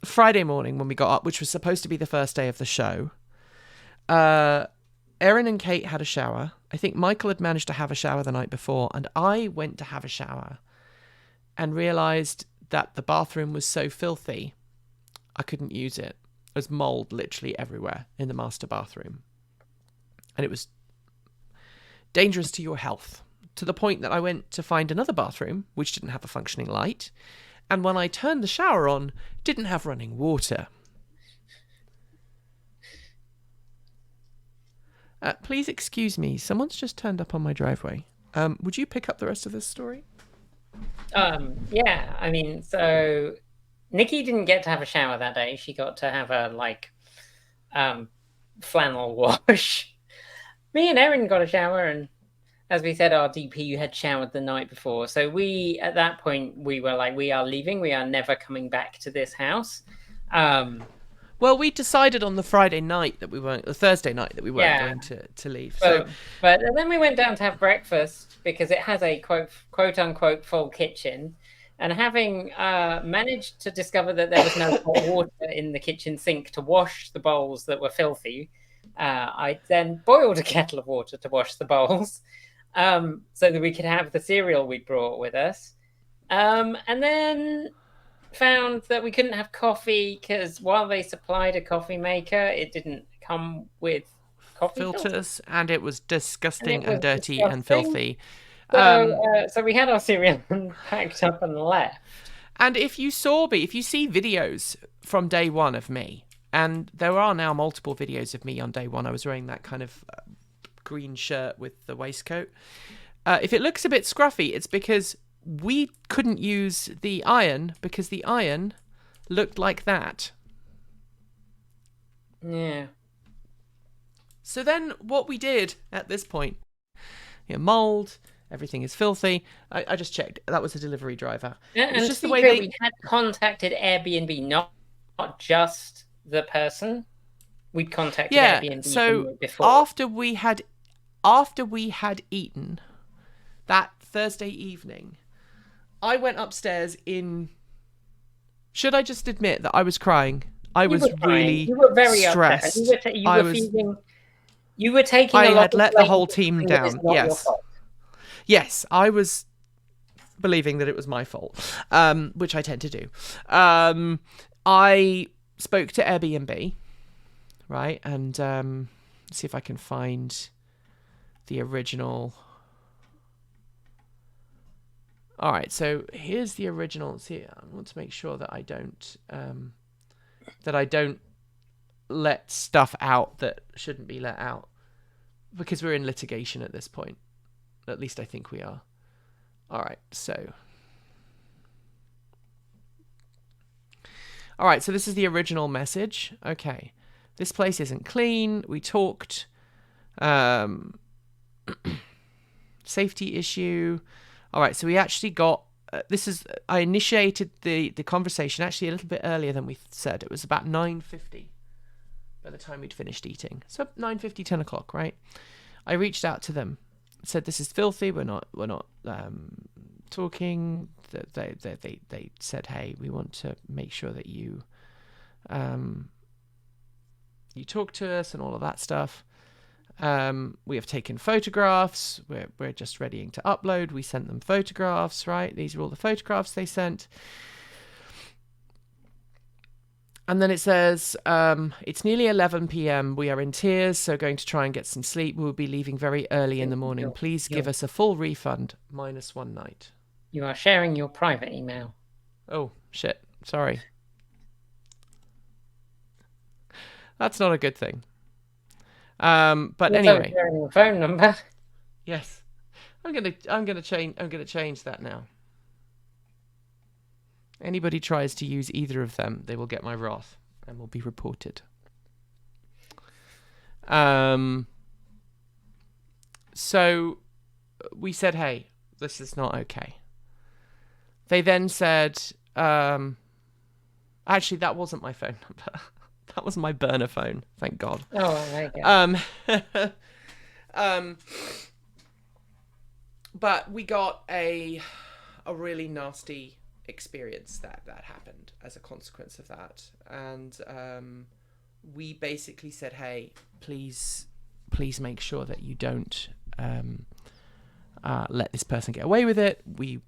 Friday morning when we got up, which was supposed to be the first day of the show, Erin and Kate had a shower. I think Michael had managed to have a shower the night before, and I went to have a shower and realised that the bathroom was so filthy, I couldn't use it. There was mould literally everywhere in the master bathroom. And it was dangerous to your health, to the point that I went to find another bathroom, which didn't have a functioning light. And when I turned the shower on, didn't have running water. Please excuse me, someone's just turned up on my driveway. Would you pick up the rest of this story? Yeah, I mean, so Nikki didn't get to have a shower that day. She got to have a flannel wash. Me and Erin got a shower, and as we said, our DP had showered the night before. So at that point, we were like, we are leaving. We are never coming back to this house. Well, we decided on the Thursday night that we weren't going to leave. But then we went down to have breakfast because it has a quote unquote full kitchen. And having managed to discover that there was no hot water in the kitchen sink to wash the bowls that were filthy, I then boiled a kettle of water to wash the bowls so that we could have the cereal we brought with us. And then found that we couldn't have coffee because while they supplied a coffee maker, it didn't come with coffee filters, and it was disgusting and dirty and filthy. So we had our cereal packed up and left. And if you see videos from day one of me, and there are now multiple videos of me on day one, I was wearing that kind of green shirt with the waistcoat. If it looks a bit scruffy, it's because we couldn't use the iron because the iron looked like that. Yeah. So then what we did at this point, mold, everything is filthy. I just checked. That was a delivery driver. Yeah, and just the way we had contacted Airbnb, not just the person. We'd contacted Airbnb so before. After we had eaten that Thursday evening, I went upstairs should I just admit that I was crying? I was really you were very stressed. upset. You were feeling You were taking I a lot had of let the blame whole for team something that is down. not your Yes. fault. Yes, I was believing that it was my fault, which I tend to do. I spoke to Airbnb, right? And see if I can find the original. All right, so here's the original. See, I want to make sure that I don't let stuff out that shouldn't be let out, because we're in litigation at this point. At least I think we are. All right, so this is the original message. Okay, this place isn't clean. We talked. Safety issue. All right, so we actually got I initiated the conversation actually a little bit earlier than we said. It was about 9:50 by the time we'd finished eating. So 9:50, 10 o'clock, right? I reached out to them, said this is filthy. We're not talking. They said, hey, we want to make sure that you talk to us and all of that stuff. We have taken photographs. We're just readying to upload. We sent them photographs, right? These are all the photographs they sent. And then it says, it's nearly 11 p.m. We are in tears, so going to try and get some sleep. We'll be leaving very early in the morning. Please give us a full refund minus one night. You are sharing your private email. Oh, shit. Sorry. That's not a good thing. But anyway, sharing your phone number. Yes, I'm gonna change that now. Anybody tries to use either of them, they will get my wrath and will be reported. So we said, hey, this is not okay. They then said, actually, that wasn't my phone number. That was my burner phone. Thank God. Oh, there you go. But we got a really nasty experience that happened as a consequence of that, and we basically said, hey, please make sure that you don't let this person get away with it. We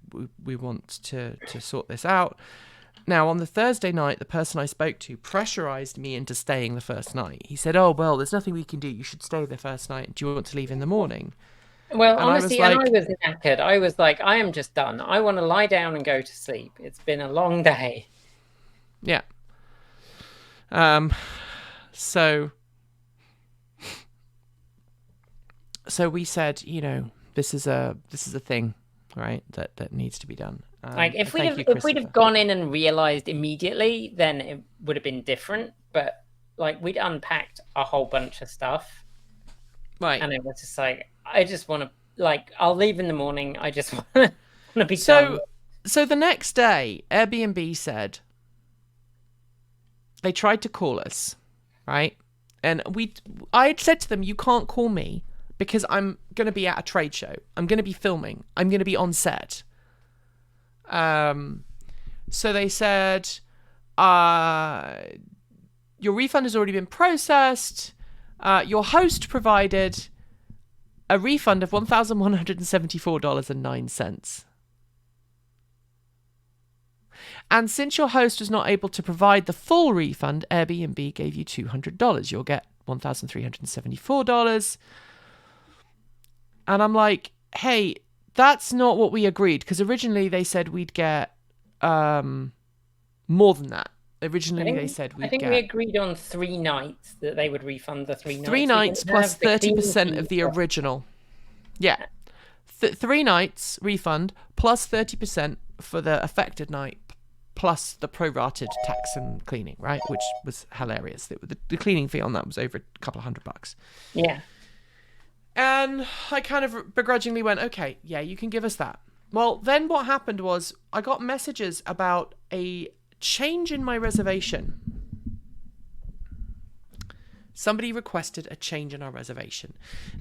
want to sort this out. Now, on the Thursday night, the person I spoke to pressurized me into staying the first night. He said, oh, well, there's nothing we can do. You should stay the first night. Do you want to leave in the morning? Well, and honestly, I was knackered. I was like, I am just done. I want to lie down and go to sleep. It's been a long day. Yeah. So we said, this is a thing, right? That needs to be done. Like if we'd have gone in and realized immediately, then it would have been different. But like we'd unpacked a whole bunch of stuff, right? And it was just like, I just want to, like, I'll leave in the morning. I just want to be done. So the next day, Airbnb said they tried to call us, right? And I had said to them, you can't call me because I'm going to be at a trade show. I'm going to be filming. I'm going to be on set. So they said, your refund has already been processed. Your host provided a refund of $1,174.09. And since your host was not able to provide the full refund, Airbnb gave you $200. You'll get $1,374. And I'm like, hey, that's not what we agreed, because originally they said we'd get more than that. Originally they said we'd get... I think we agreed on 3 nights that they would refund the 3 nights. 3 nights plus 30% of the original. Yeah. 3 nights refund plus 30% for the affected night plus the prorated tax and cleaning, right? Which was hilarious. The cleaning fee on that was over a couple of $100. Yeah. And I kind of begrudgingly went, okay, yeah, you can give us that. Well, then what happened was I got messages about a change in my reservation. Somebody requested a change in our reservation.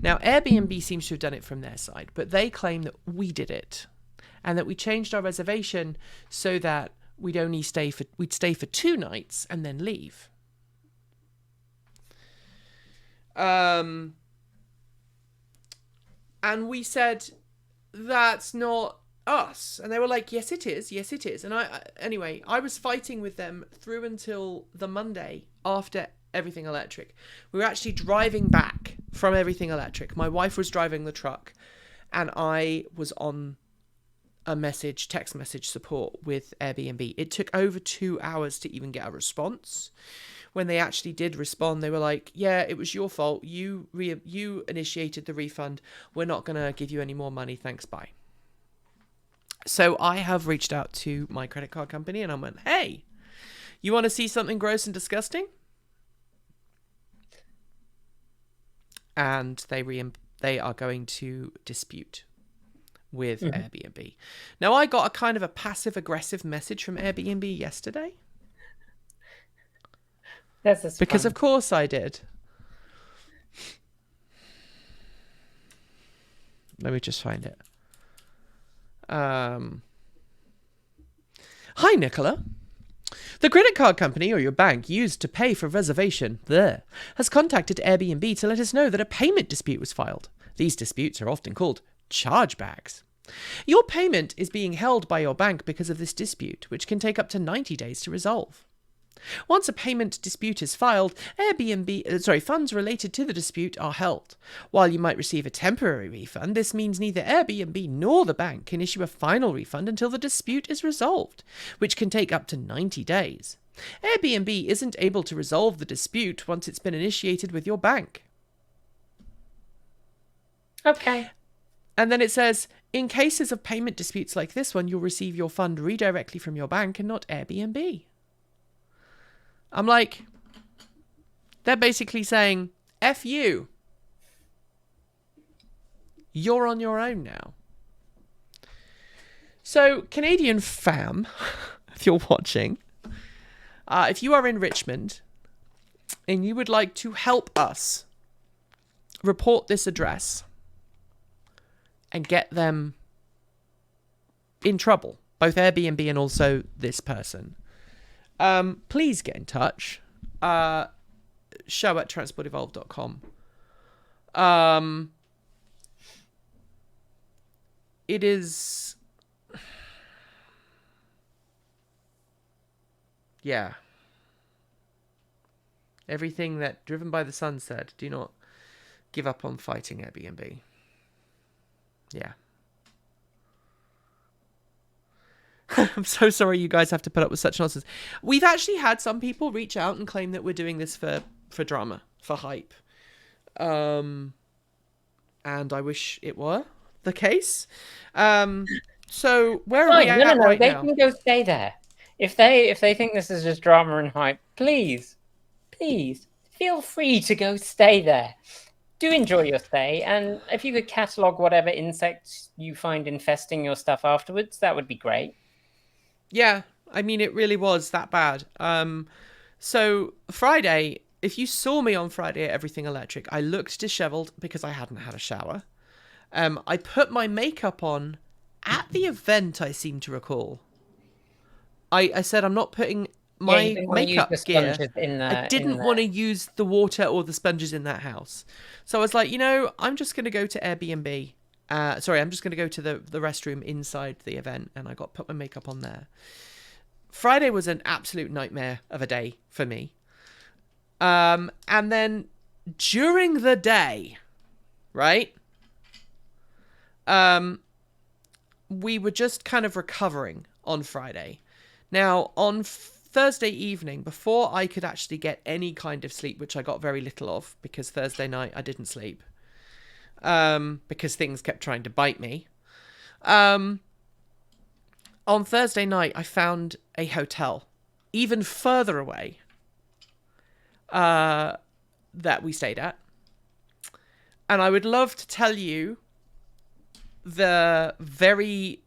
Now, Airbnb seems to have done it from their side, but they claim that we did it and that we changed our reservation so that we'd stay for 2 nights and then leave. And we said, that's not us. And they were like, yes, it is. Yes, it is. And anyway, I was fighting with them through until the Monday after Everything Electric. We were actually driving back from Everything Electric. My wife was driving the truck and I was on a text message support with Airbnb. It took over 2 hours to even get a response. When they actually did respond, they were like, yeah, it was your fault. You initiated the refund. We're not going to give you any more money. Thanks, bye. So I have reached out to my credit card company and I went, hey, you want to see something gross and disgusting? And they are going to dispute with Airbnb. Now, I got a kind of a passive-aggressive message from Airbnb yesterday. Because of course I did. Let me just find it. Hi, Nicola. The credit card company or your bank used to pay for reservation has contacted Airbnb to let us know that a payment dispute was filed. These disputes are often called chargebacks. Your payment is being held by your bank because of this dispute, which can take up to 90 days to resolve. Once a payment dispute is filed, funds related to the dispute are held. While you might receive a temporary refund, this means neither Airbnb nor the bank can issue a final refund until the dispute is resolved, which can take up to 90 days. Airbnb isn't able to resolve the dispute once it's been initiated with your bank. Okay. And then it says, in cases of payment disputes like this one, you'll receive your fund redirectly from your bank and not Airbnb. I'm like, they're basically saying, F you. You're on your own now. So, Canadian fam, if you're watching, if you are in Richmond and you would like to help us report this address and get them in trouble, both Airbnb and also this person, please get in touch. show@transportevolved.com. It is... Yeah. Everything that Driven by the Sun said. Do not give up on fighting Airbnb. Yeah. I'm so sorry you guys have to put up with such nonsense. We've actually had some people reach out and claim that we're doing this for drama, for hype. And I wish it were the case. So where are we at right now? They can go stay there. If they think this is just drama and hype, please feel free to go stay there. Do enjoy your stay, and if you could catalogue whatever insects you find infesting your stuff afterwards, that would be great. Yeah, I mean, it really was that bad. So Friday, if you saw me on Friday at Everything Electric, I looked disheveled because I hadn't had a shower. I put my makeup on at the event, I seem to recall. I said I'm not putting my makeup gear. I didn't want to use the water or the sponges in that house. So I was like, I'm just going to go to Airbnb. I'm just going to go to the restroom inside the event, and I put my makeup on there. Friday was an absolute nightmare of a day for me. And then during the day, right? We were just kind of recovering on Friday. Now, on Thursday evening, before I could actually get any kind of sleep, which I got very little of, because Thursday night I didn't sleep, because things kept trying to bite me. On Thursday night, I found a hotel even further away that we stayed at. And I would love to tell you the very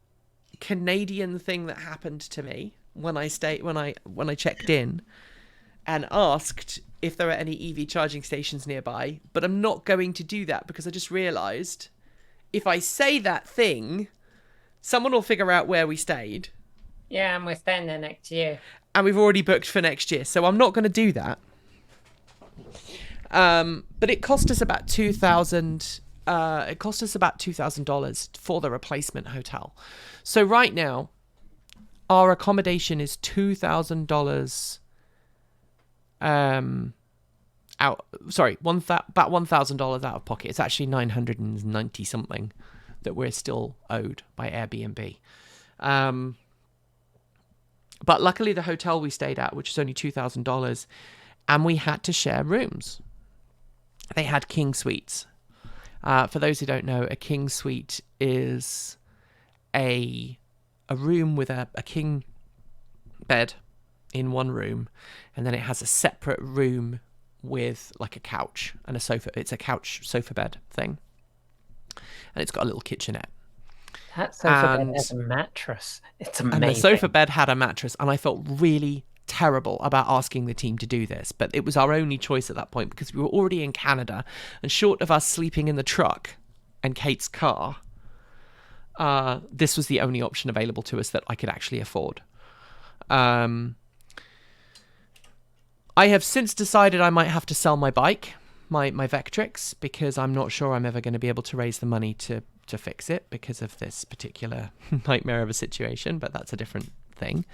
Canadian thing that happened to me when I checked in and asked if there are any EV charging stations nearby, but I'm not going to do that because I just realized if I say that thing, someone will figure out where we stayed. Yeah, and we're staying there next year. And we've already booked for next year, so I'm not going to do that. But it cost us about $2,000 it cost us about $2,000 for the replacement hotel. So right now, our accommodation is $2,000 out. Sorry, about $1,000 out of pocket. It's actually 990 something that we're still owed by Airbnb. But luckily, the hotel we stayed at, which is only $2,000, and we had to share rooms. They had king suites. For those who don't know, a king suite is a room with a king bed in one room, and then it has a separate room with like a couch and a sofa. It's a couch sofa bed thing, and it's got a little kitchenette. That sofa bed has a mattress. It's amazing. And the sofa bed had a mattress, and I felt really terrible about asking the team to do this, but it was our only choice at that point because we were already in Canada, and short of us sleeping in the truck and Kate's car, this was the only option available to us that I could actually afford. I have since decided I might have to sell my bike, my Vectrix, because I'm not sure I'm ever going to be able to raise the money to fix it because of this particular nightmare of a situation, but that's a different thing.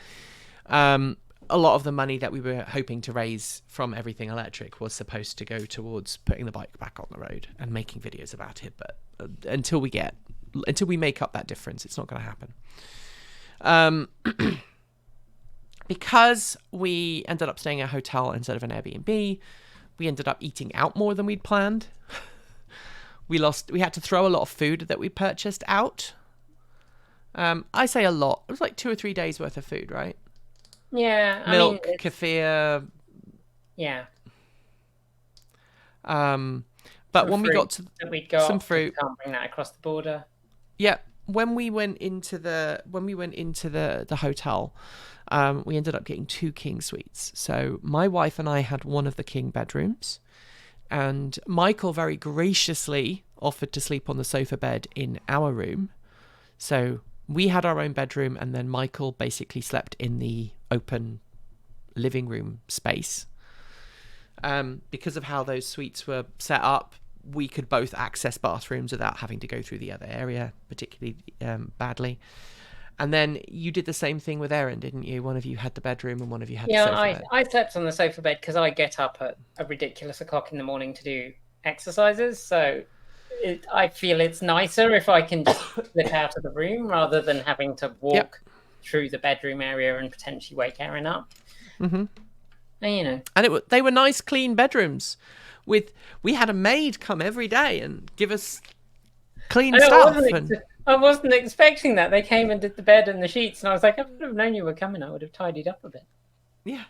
A lot of the money that we were hoping to raise from Everything Electric was supposed to go towards putting the bike back on the road and making videos about it, but until we make up that difference, it's not going to happen. Because we ended up staying at a hotel instead of an Airbnb, we ended up eating out more than we'd planned. We had to throw a lot of food that we purchased out. I say a lot. It was like 2 or 3 days worth of food, right? Yeah. Milk, kefir. Yeah. But some when we got to some fruit, you can't bring that across the border. Yeah. When we went into the hotel, we ended up getting 2 king suites. So my wife and I had one of the king bedrooms, and Michael very graciously offered to sleep on the sofa bed in our room. So we had our own bedroom, and then Michael basically slept in the open living room space. Because of how those suites were set up, we could both access bathrooms without having to go through the other area particularly badly. And then you did the same thing with Erin, didn't you? One of you had the bedroom and one of you had the sofa bed. I slept on the sofa bed because I get up at a ridiculous o'clock in the morning to do exercises. So I feel it's nicer if I can just slip out of the room rather than having to walk through the bedroom area and potentially wake Erin up. Mm-hmm. And, and they were nice, clean bedrooms. We had a maid come every day and give us clean stuff. I wasn't expecting that. They came and did the bed and the sheets, and I was like, I would have known you were coming. I would have tidied up a bit. Yeah.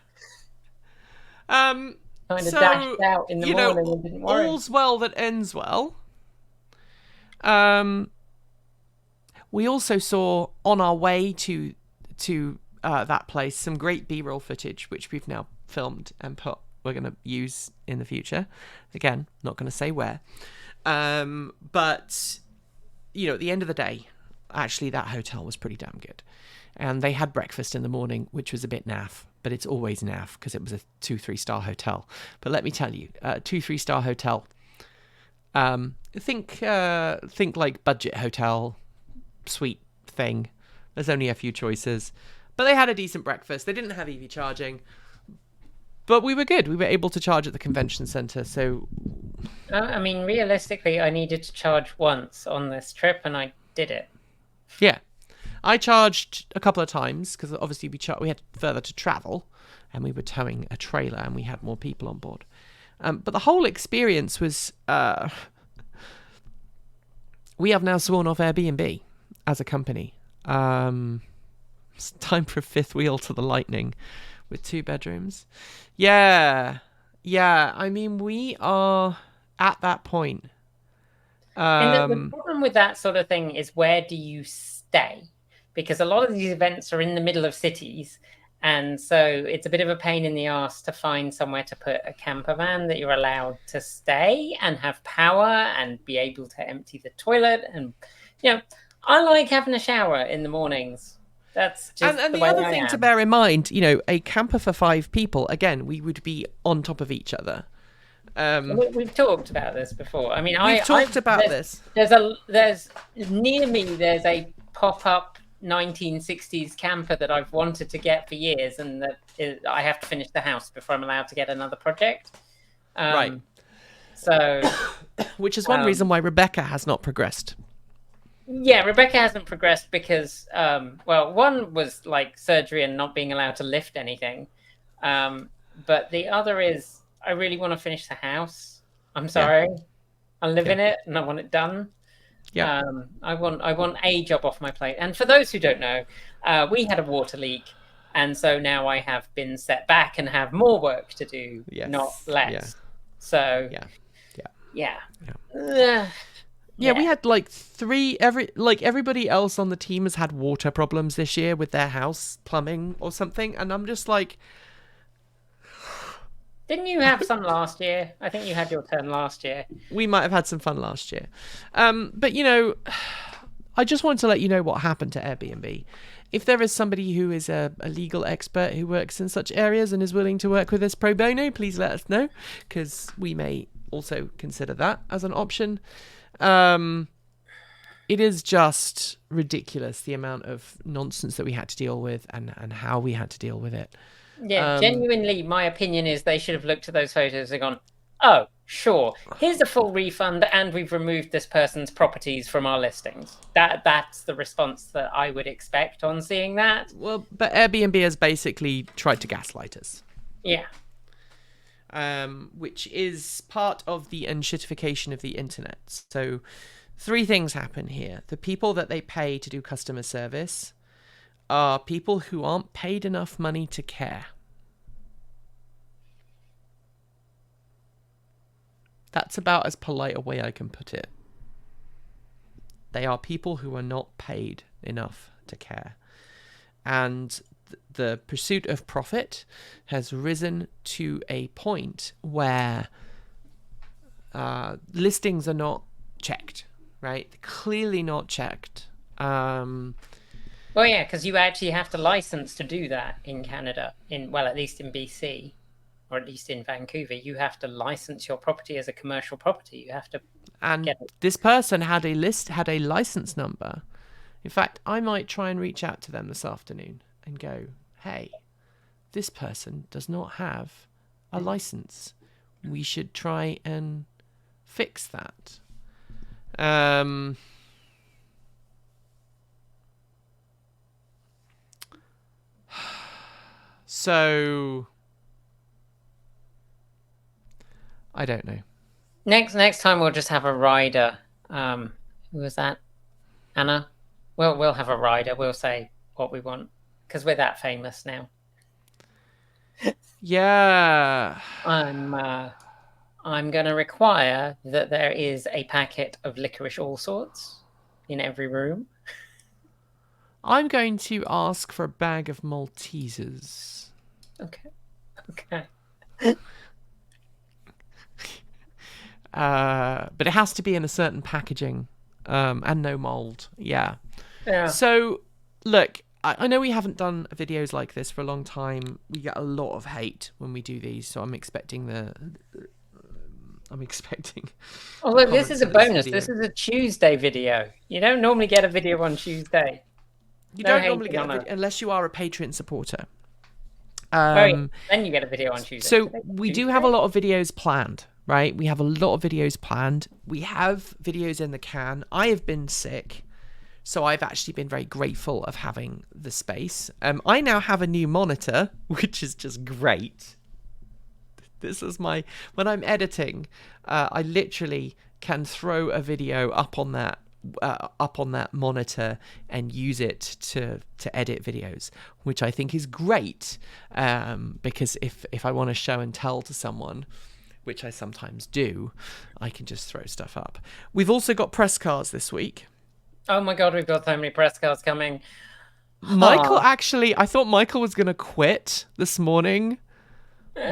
Kind of dashed out in the morning and didn't worry. All's well that ends well. We also saw on our way to that place some great B-roll footage, which we've now filmed and we're going to use in the future. Again, not going to say where. But at the end of the day, actually that hotel was pretty damn good. And they had breakfast in the morning, which was a bit naff, but it's always naff because it was a 2-3 star hotel. But let me tell you, 2-3 star hotel, think like budget hotel suite thing. There's only a few choices, but they had a decent breakfast. They didn't have EV charging, but we were good. We were able to charge at the convention center. So, realistically, I needed to charge once on this trip, and I did it. Yeah, I charged a couple of times because obviously we had further to travel, and we were towing a trailer, and we had more people on board. But the whole experience was. We have now sworn off Airbnb as a company. It's time for a 5th wheel to the lightning with 2 bedrooms. Yeah. We are at that point. And the problem with that sort of thing is, where do you stay? Because a lot of these events are in the middle of cities. And so it's a bit of a pain in the arse to find somewhere to put a camper van that you're allowed to stay and have power and be able to empty the toilet. And, I like having a shower in the mornings. That's just and the other thing to bear in mind, a camper for 5 people, again, we would be on top of each other. We've talked about this before. I mean, We've talked about this. There's near me. There's a pop-up 1960s camper that I've wanted to get for years, and I have to finish the house before I'm allowed to get another project. Right. So, which is one reason why Rebecca has not progressed. Yeah, Rebecca hasn't progressed because, well, one was like surgery and not being allowed to lift anything. But the other is I really want to finish the house. I'm sorry. I live in it and I want it done. Yeah. I want a job off my plate. And for those who don't know, we had a water leak. And so now I have been set back and have more work to do, not less. Yeah. So, yeah, we had like everybody else on the team has had water problems this year with their house plumbing or something, and I'm just like, didn't you have some last year? I think you had your turn last year. We might have had some fun last year, but I just wanted to let you know what happened to Airbnb. If there is somebody who is a legal expert who works in such areas and is willing to work with us pro bono, please let us know, because we may also consider that as an option. It is just ridiculous, the amount of nonsense that we had to deal with and how we had to deal with it. Yeah, genuinely, my opinion is they should have looked at those photos and gone, oh, sure, here's a full refund and we've removed this person's properties from our listings. That's the response that I would expect on seeing that. Well, but Airbnb has basically tried to gaslight us. Yeah. Which is part of the unshittification of the internet. So 3 things happen here. The people that they pay to do customer service are people who aren't paid enough money to care. That's about as polite a way I can put it. They are people who are not paid enough to care. And the pursuit of profit has risen to a point where listings are not checked, right? They're clearly not checked. Well, yeah, because you actually have to license to do that in Canada, at least in BC, or at least in Vancouver. You have to license your property as a commercial property. You have to get it. This person had a license number. In fact, I might try and reach out to them this afternoon and go, hey, this person does not have a license. We should try and fix that. So I don't know. Next time we'll just have a rider. Who was that? Anna? We'll have a rider. We'll say what we want because we're that famous now. Yeah. I'm going to require that there is a packet of licorice all sorts in every room. I'm going to ask for a bag of Maltesers. Okay. But it has to be in a certain packaging, and no mold. Yeah. So, look, I know we haven't done videos like this for a long time. We get a lot of hate when we do these, so I'm expecting Oh, look, this is a bonus. This is a Tuesday video. You don't normally get a video on Tuesday. You don't normally get a video unless you are a Patreon supporter. Then you get a video on Tuesday. So we do have a lot of videos planned, right? We have a lot of videos planned. We have videos in the can. I have been sick, so I've actually been very grateful of having the space. I now have a new monitor, which is just great. This is when I'm editing, I literally can throw a video up on that monitor and use it to edit videos, which I think is great, because if I want to show and tell to someone, which I sometimes do, I can just throw stuff up. We've also got press cards this week. Oh my god, we've got so many press cards coming. Michael, actually, I thought Michael was going to quit this morning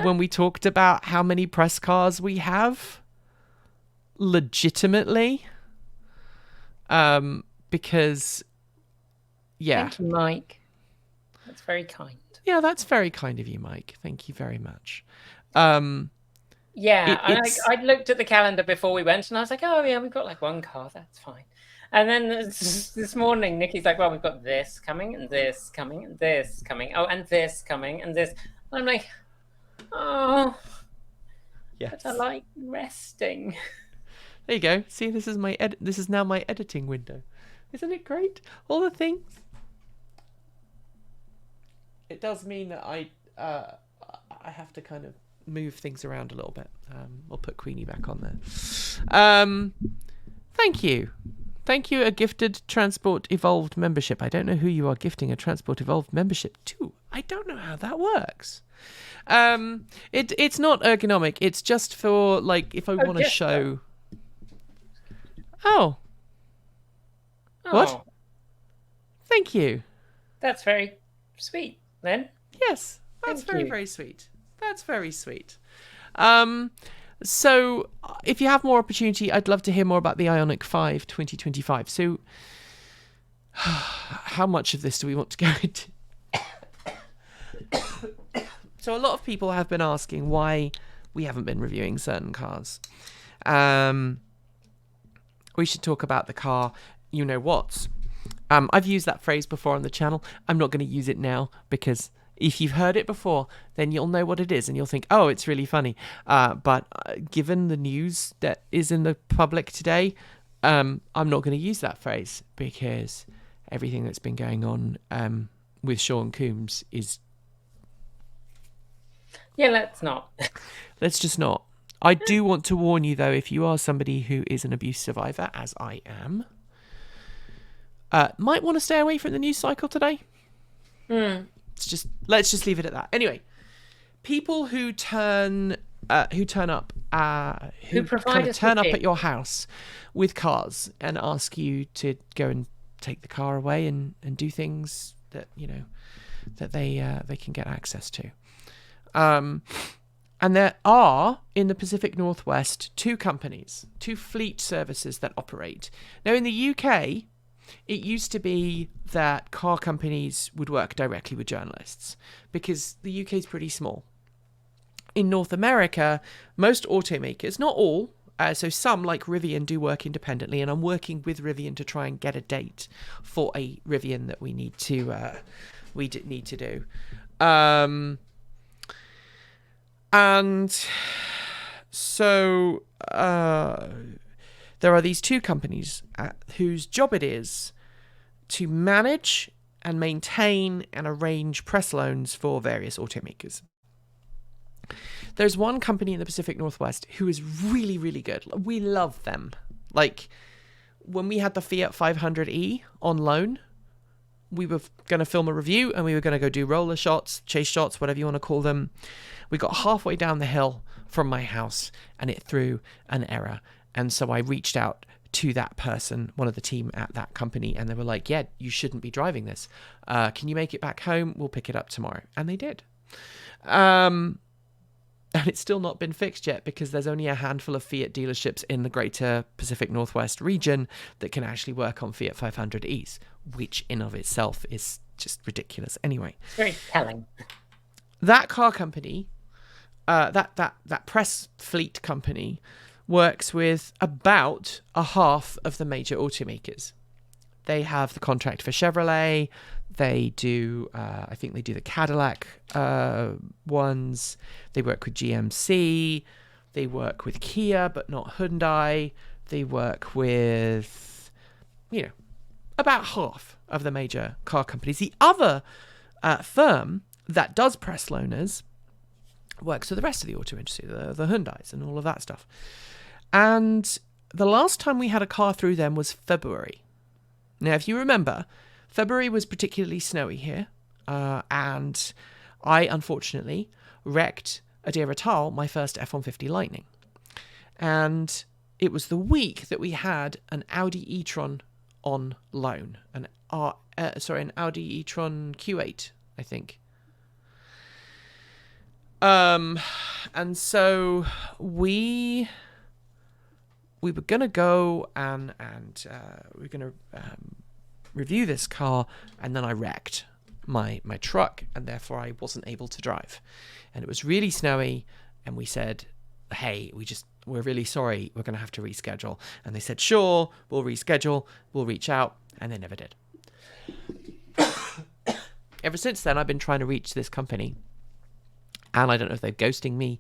when we talked about how many press cards we have. Legitimately. Because, yeah. Thank you, Mike. That's very kind. Yeah, that's very kind of you, Mike. Thank you very much. Yeah, It's I looked at the calendar before we went, and I was like, oh yeah, we've got like one car, that's fine. And then this morning, Nikki's like, well, we've got this coming, and this coming, and this coming. Oh, and this coming, and this. I'm like, oh, yes. but I like resting. There you go. See, this is my This is now my editing window. Isn't it great? All the things. It does mean that I have to kind of move things around a little bit. I'll put Queenie back on there. Thank you. Thank you, a gifted Transport Evolved membership. I don't know who you are gifting a Transport Evolved membership to. I don't know how that works. It's not ergonomic. It's just for, like, if I want to show... Oh. What? Thank you. That's very sweet, then. Yes, that's very sweet. That's very sweet. So if you have more opportunity, I'd love to hear more about the Ioniq 5 2025. So how much of this do we want to go into? So a lot of people have been asking why we haven't been reviewing certain cars. We should talk about the car, you know what. I've used that phrase before on the channel. I'm not going to use it now because if you've heard it before, then you'll know what it is and you'll think, oh, it's really funny. But given the news that is in the public today, I'm not going to use that phrase because everything that's been going on with Sean Coombs is... Yeah, let's not. Let's just not. I do want to warn you, though, if you are somebody who is an abuse survivor, as I am, might want to stay away from the news cycle today. Let's just leave it at that. Anyway, people who turn up at your house with cars and ask you to go and take the car away and do things that that they can get access to. And there are, in the Pacific Northwest, two fleet services that operate. Now, in the UK, it used to be that car companies would work directly with journalists because the UK is pretty small. In North America, most automakers, not all, so some like Rivian do work independently, and I'm working with Rivian to try and get a date for a Rivian that we need to do. And so there are these two companies whose job it is to manage and maintain and arrange press loans for various automakers. There's one company in the Pacific Northwest who is really, really good. We love them. Like, when we had the Fiat 500e on loan, we were going to film a review and we were going to go do roller shots, chase shots, whatever you want to call them. We got halfway down the hill from my house and it threw an error. And so I reached out to that person, one of the team at that company, and they were like, yeah, you shouldn't be driving this. Can you make it back home? We'll pick it up tomorrow. And they did. And it's still not been fixed yet because there's only a handful of Fiat dealerships in the greater Pacific Northwest region that can actually work on Fiat 500Es, which in of itself is just ridiculous. Anyway. It's very telling. That car company, that press fleet company, works with about a half of the major automakers. They have the contract for Chevrolet. They do, I think they do the Cadillac ones. They work with GMC. They work with Kia, but not Hyundai. They work with, about half of the major car companies. The other firm that does press loaners works with the rest of the auto industry, the Hyundais and all of that stuff. And the last time we had a car through them was February. Now, if you remember, February was particularly snowy here, and I, unfortunately, wrecked a dear Vital, my first F-150 Lightning. And it was the week that we had an Audi e-tron on loan, an Audi e-tron Q8, I think. And so we were going to go and we were going to review this car, and then I wrecked my truck, and therefore I wasn't able to drive. And it was really snowy, and we said, hey, we're really sorry, we're going to have to reschedule. And they said, sure, we'll reschedule, we'll reach out. And they never did. Ever since then, I've been trying to reach this company. And I don't know if they're ghosting me.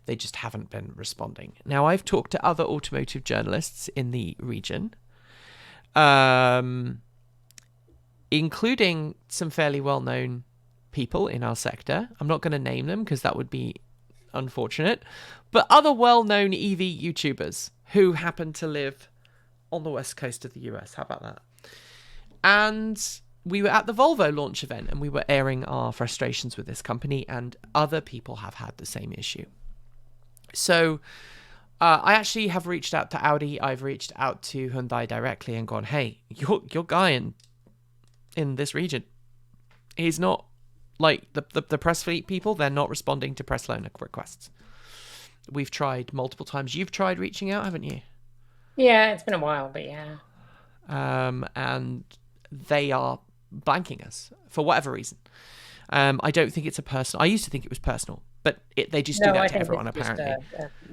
They just haven't been responding. Now, I've talked to other automotive journalists in the region, including some fairly well-known people in our sector. I'm not going to name them because that would be unfortunate. But other well-known EV YouTubers who happen to live on the west coast of the US. How about that? And we were at the Volvo launch event and we were airing our frustrations with this company, and other people have had the same issue. So I actually have reached out to Audi. I've reached out to Hyundai directly and gone, hey, your guy in this region, he's not like the press fleet people. They're not responding to press loan requests. We've tried multiple times. You've tried reaching out, haven't you? Yeah, it's been a while, but yeah. And they are blanking us for whatever reason. I don't think it's a personal. I used to think it was personal, but they just do that to everyone. Apparently,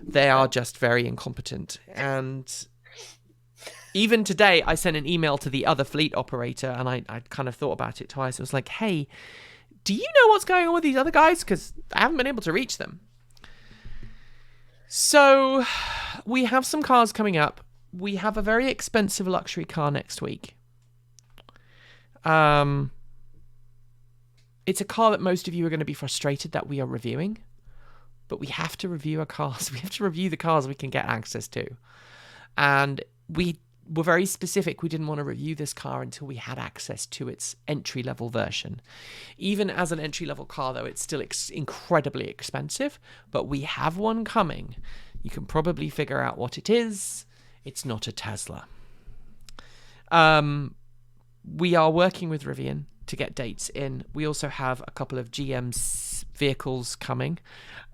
they are just very incompetent. And even today, I sent an email to the other fleet operator, and I kind of thought about it twice. I was like, "Hey, do you know what's going on with these other guys? Because I haven't been able to reach them." So we have some cars coming up. We have a very expensive luxury car next week. It's a car that most of you are going to be frustrated that we are reviewing, but we have to review our cars. We have to review the cars we can get access to. And we were very specific. We didn't want to review this car until we had access to its entry-level version. Even as an entry-level car, though, it's still incredibly expensive, but we have one coming. You can probably figure out what it is. It's not a Tesla. We are working with Rivian to get dates in. We also have a couple of GM's vehicles coming,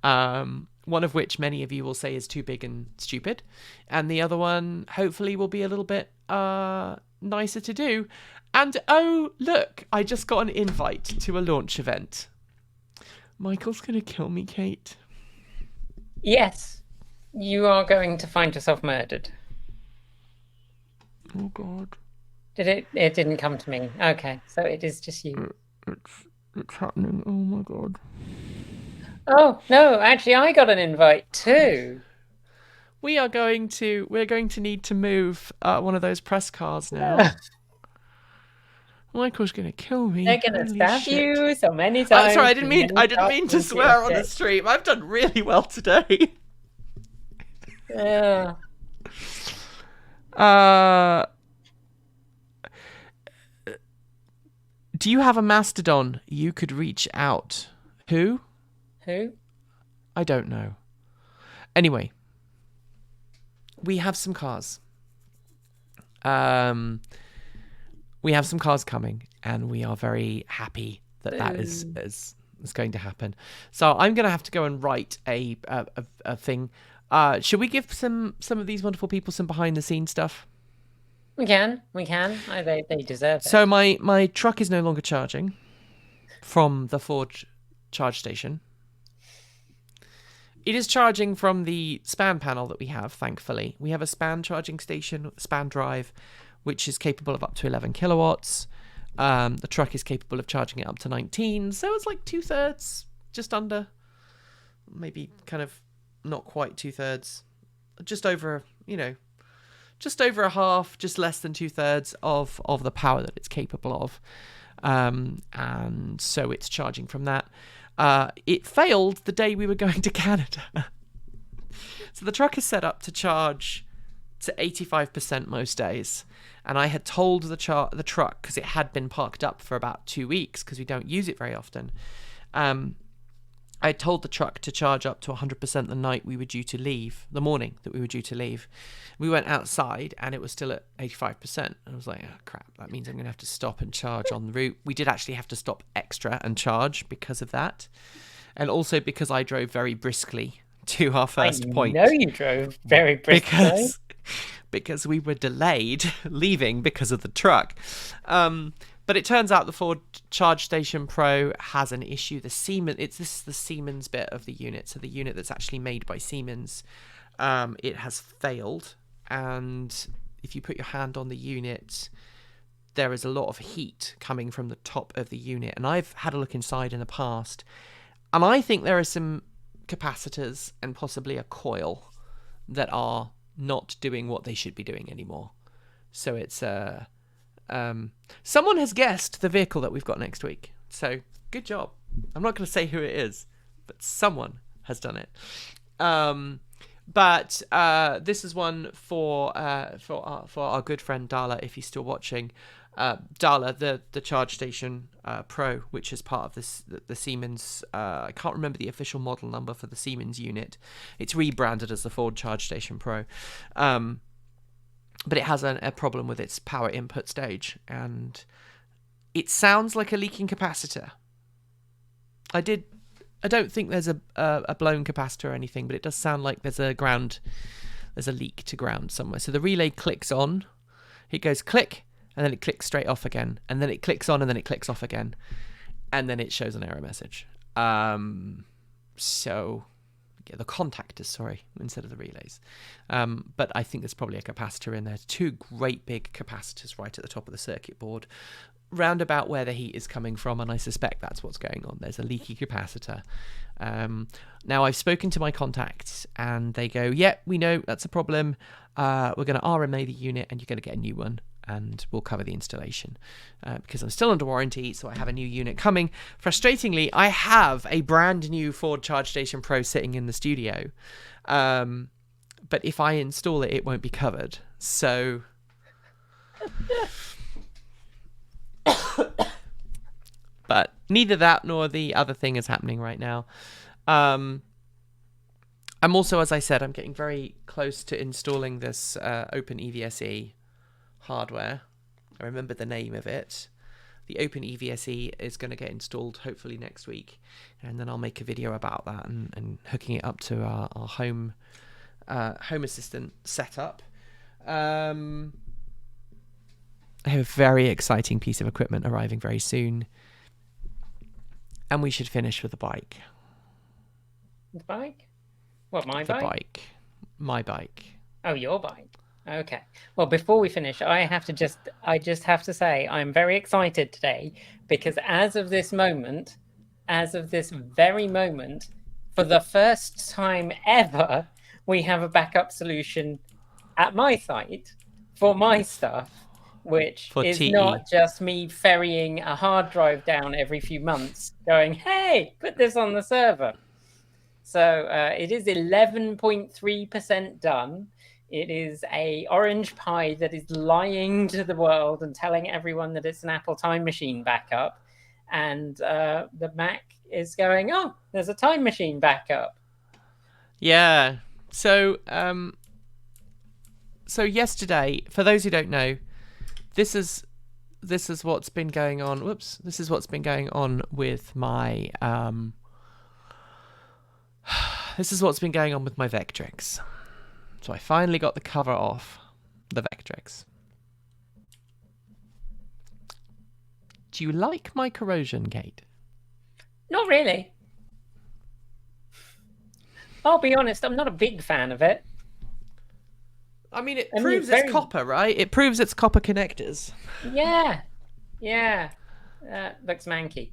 one of which many of you will say is too big and stupid, and the other one hopefully will be a little bit nicer to do. And oh, look, I just got an invite to a launch event. Michael's going to kill me, Kate. Yes, you are going to find yourself murdered. Oh, God. It didn't come to me. Okay, so it is just you. It's happening. Oh my God. Oh no, actually I got an invite too. We're going to need to move one of those press cars now. Michael's gonna kill me. They're gonna stab you so many times. Sorry, I didn't mean to swear on the stream. I've done really well today. Yeah. Do you have a Mastodon you could reach out? Who? I don't know. Anyway, we have some cars. We have some cars coming, and we are very happy that is going to happen. So I'm going to have to go and write a thing. Should we give some of these wonderful people some behind the scenes stuff? We can. They deserve it. So my truck is no longer charging from the Ford charge station. It is charging from the span panel that we have, thankfully. We have a span charging station, span drive, which is capable of up to 11 kilowatts. The truck is capable of charging it up to 19. So it's like 2/3, just under, maybe kind of not quite 2/3, just over, just over a half, just less than 2/3 of the power that it's capable of. And so it's charging from that. It failed the day we were going to Canada. So the truck is set up to charge to 85% most days. And I had told the truck, because it had been parked up for about 2 weeks, because we don't use it very often. I told the truck to charge up to 100% the night we were due to leave, the morning that we were due to leave. We went outside and it was still at 85%. And I was like, oh, crap, that means I'm going to have to stop and charge on the route. We did actually have to stop extra and charge because of that. And also because I drove very briskly to our first point. I know you drove very briskly. Because we were delayed leaving because of the truck. But it turns out the Ford Charge Station Pro has an issue. This is the Siemens bit of the unit. So the unit that's actually made by Siemens, it has failed. And if you put your hand on the unit, there is a lot of heat coming from the top of the unit. And I've had a look inside in the past, and I think there are some capacitors and possibly a coil that are not doing what they should be doing anymore. So it's someone has guessed the vehicle that we've got next week. So good job. I'm not going to say who it is, but someone has done it. But this is one for our good friend Darla, if he's still watching. Darla, the Charge Station Pro, which is part of the Siemens. I can't remember the official model number for the Siemens unit. It's rebranded as the Ford Charge Station Pro, but it has a problem with its power input stage, and it sounds like a leaking capacitor. I don't think there's a blown capacitor or anything, but it does sound like there's a leak to ground somewhere. So the relay clicks on, it goes click, and then it clicks straight off again, and then it clicks on, and then it clicks off again, and then it shows an error message. So yeah, the contactors, sorry, instead of the relays. But I think there's probably a capacitor in there. Two great big capacitors right at the top of the circuit board, round about where the heat is coming from, and I suspect that's what's going on. There's a leaky capacitor. Now, I've spoken to my contacts, and they go, yeah, we know that's a problem. We're going to RMA the unit, and you're going to get a new one, and we'll cover the installation. Because I'm still under warranty, so I have a new unit coming. Frustratingly, I have a brand new Ford Charge Station Pro sitting in the studio. But if I install it, it won't be covered. So... But neither that nor the other thing is happening right now. I'm also, as I said, I'm getting very close to installing this Open EVSE hardware. I remember the name of it. The Open EVSE is going to get installed hopefully next week, and then I'll make a video about that and hooking it up to our home assistant setup. I have a very exciting piece of equipment arriving very soon. And we should finish with the bike. The bike? What, my bike? The bike. My bike. Oh, your bike. Okay. Well, before we finish, I just have to say I'm very excited today because as of this very moment, for the first time ever, we have a backup solution at my site for my stuff, which is TE. Not just me ferrying a hard drive down every few months going, hey, put this on the server. So it is 11.3% done. It is a orange pie that is lying to the world and telling everyone that it's an Apple Time Machine backup. And the Mac is going, oh, there's a Time Machine backup. Yeah. So yesterday, for those who don't know, this is what's been going on. Whoops. This is what's been going on with my this is what's been going on with my Vectrix. So I finally got the cover off the Vectrix. Do you like my corrosion gate? Not really. I'll be honest, I'm not a big fan of it. I mean, it proves it's copper, right? It proves it's copper connectors. Yeah. Looks manky.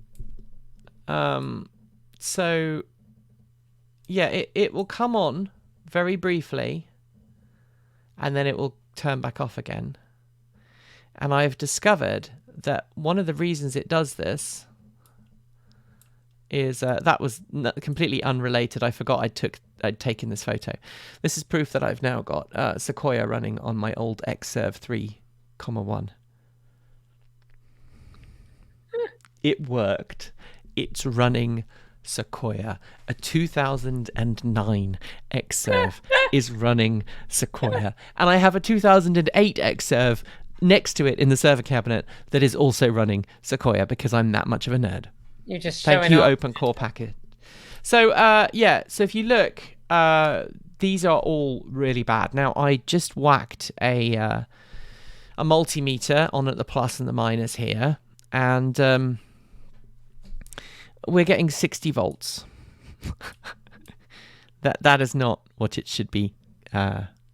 So, yeah, it will come on very briefly, and then it will turn back off again. And I've discovered that one of the reasons it does this is that was completely unrelated. I forgot I'd taken this photo. This is proof that I've now got Sequoia running on my old Xserve 3.1. It worked. It's running Sequoia. A 2009 Xserve is running Sequoia. And I have a 2008 Xserve next to it in the server cabinet that is also running Sequoia because I'm that much of a nerd. You're just Thank you, up. Open Core Packet. So, so if you look, these are all really bad. Now, I just whacked a multimeter on at the plus and the minus here, and we're getting 60 volts. That is not what it should be.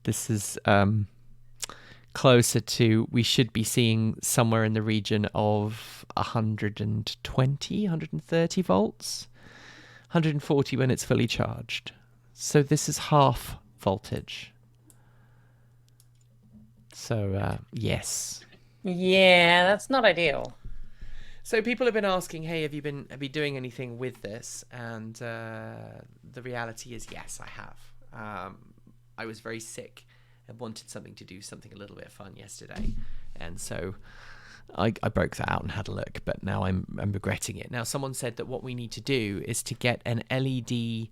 This is closer to, we should be seeing somewhere in the region of 120, 130 volts, 140 when it's fully charged. So this is half voltage. So yes. Yeah, that's not ideal. So people have been asking, hey, have you been doing anything with this? And the reality is, yes, I have. I was very sick and wanted something to do something a little bit fun yesterday, and so I broke that out and had a look. But now I'm regretting it. Now someone said that what we need to do is to get an LED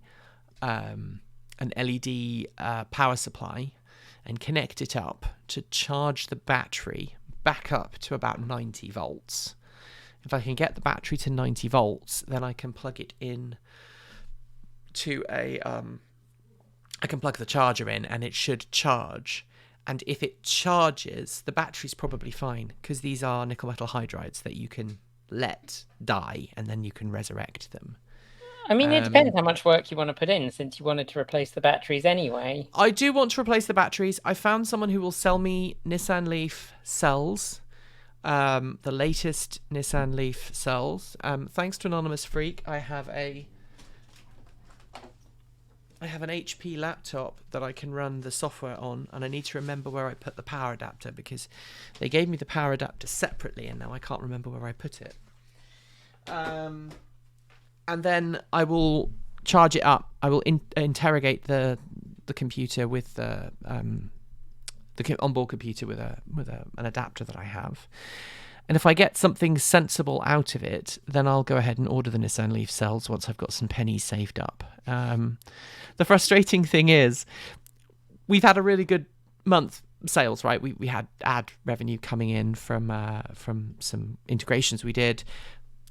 power supply and connect it up to charge the battery back up to about 90 volts. If I can get the battery to 90 volts, then I can plug it in to I can plug the charger in and it should charge. And if it charges, the battery's probably fine, because these are nickel metal hydrides that you can let die and then you can resurrect them. I mean, it depends how much work you want to put in, since you wanted to replace the batteries anyway. I do want to replace the batteries. I found someone who will sell me Nissan Leaf cells. The latest Nissan Leaf cells. Thanks to Anonymous Freak, I have an HP laptop that I can run the software on, and I need to remember where I put the power adapter, because they gave me the power adapter separately and now I can't remember where I put it. And then I will charge it up. I will interrogate the computer with the onboard computer with an adapter that I have. And if I get something sensible out of it, then I'll go ahead and order the Nissan Leaf cells once I've got some pennies saved up. The frustrating thing is, we've had a really good month sales, right? We had ad revenue coming in from some integrations we did,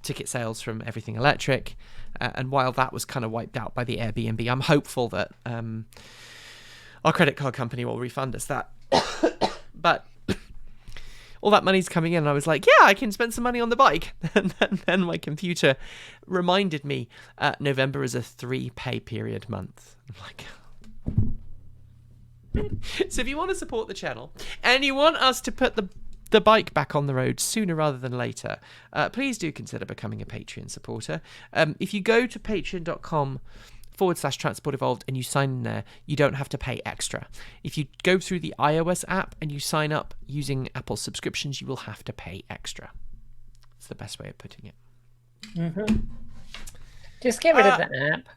ticket sales from Everything Electric, and while that was kind of wiped out by the Air BnB, I'm hopeful that our credit card company will refund us that. But all that money's coming in, and I was like, yeah, I can spend some money on the bike. And then my computer reminded me, November is a 3 pay period month. I'm like, so if you want to support the channel and you want us to put the bike back on the road sooner rather than later, please do consider becoming a Patreon supporter. If you go to patreon.com/Transport Evolved and you sign in there, you don't have to pay extra. If you go through the iOS app and you sign up using Apple subscriptions, you will have to pay extra. It's the best way of putting it. Mm-hmm. Just get rid of the app.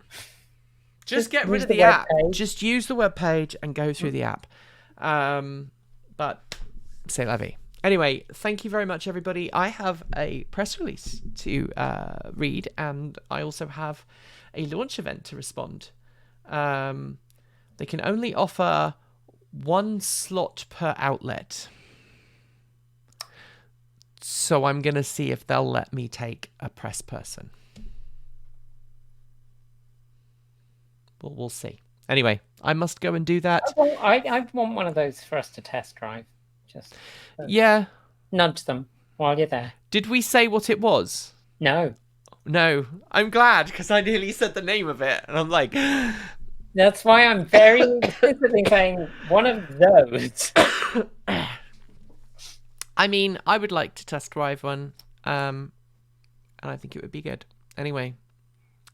Just get rid of the app. Just use the web page and go through the app. But c'est la vie. Anyway, thank you very much, everybody. I have a press release to read, and I also have a launch event to respond. They can only offer 1 slot per outlet. So I'm going to see if they'll let me take a press person. Well, we'll see. Anyway, I must go and do that. I want one of those for us to test drive. Just yeah. Nudge them while you're there. Did we say what it was? No. No. I'm glad, because I nearly said the name of it. And I'm like... That's why I'm very explicitly saying one of those. I mean, I would like to test drive one. And I think it would be good. Anyway,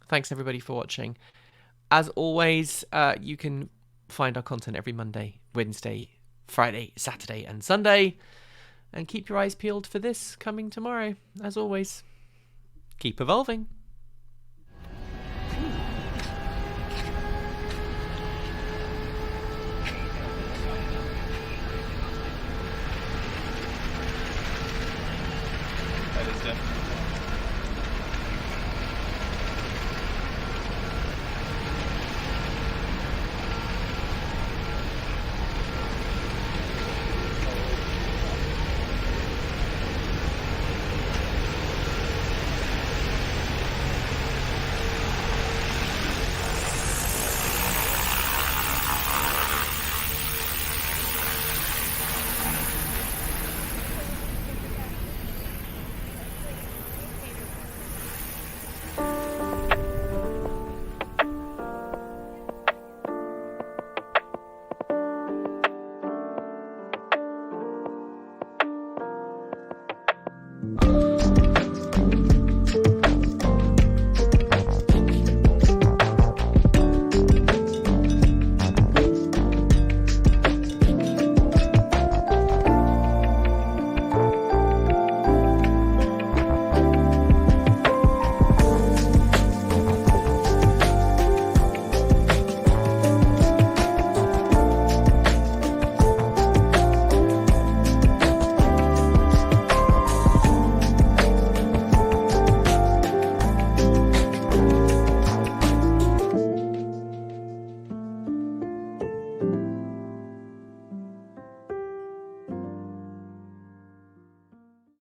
thanks everybody for watching. As always, you can find our content every Monday, Wednesday, Friday, Saturday, and Sunday. And keep your eyes peeled for this coming tomorrow. As always, keep evolving. That is it.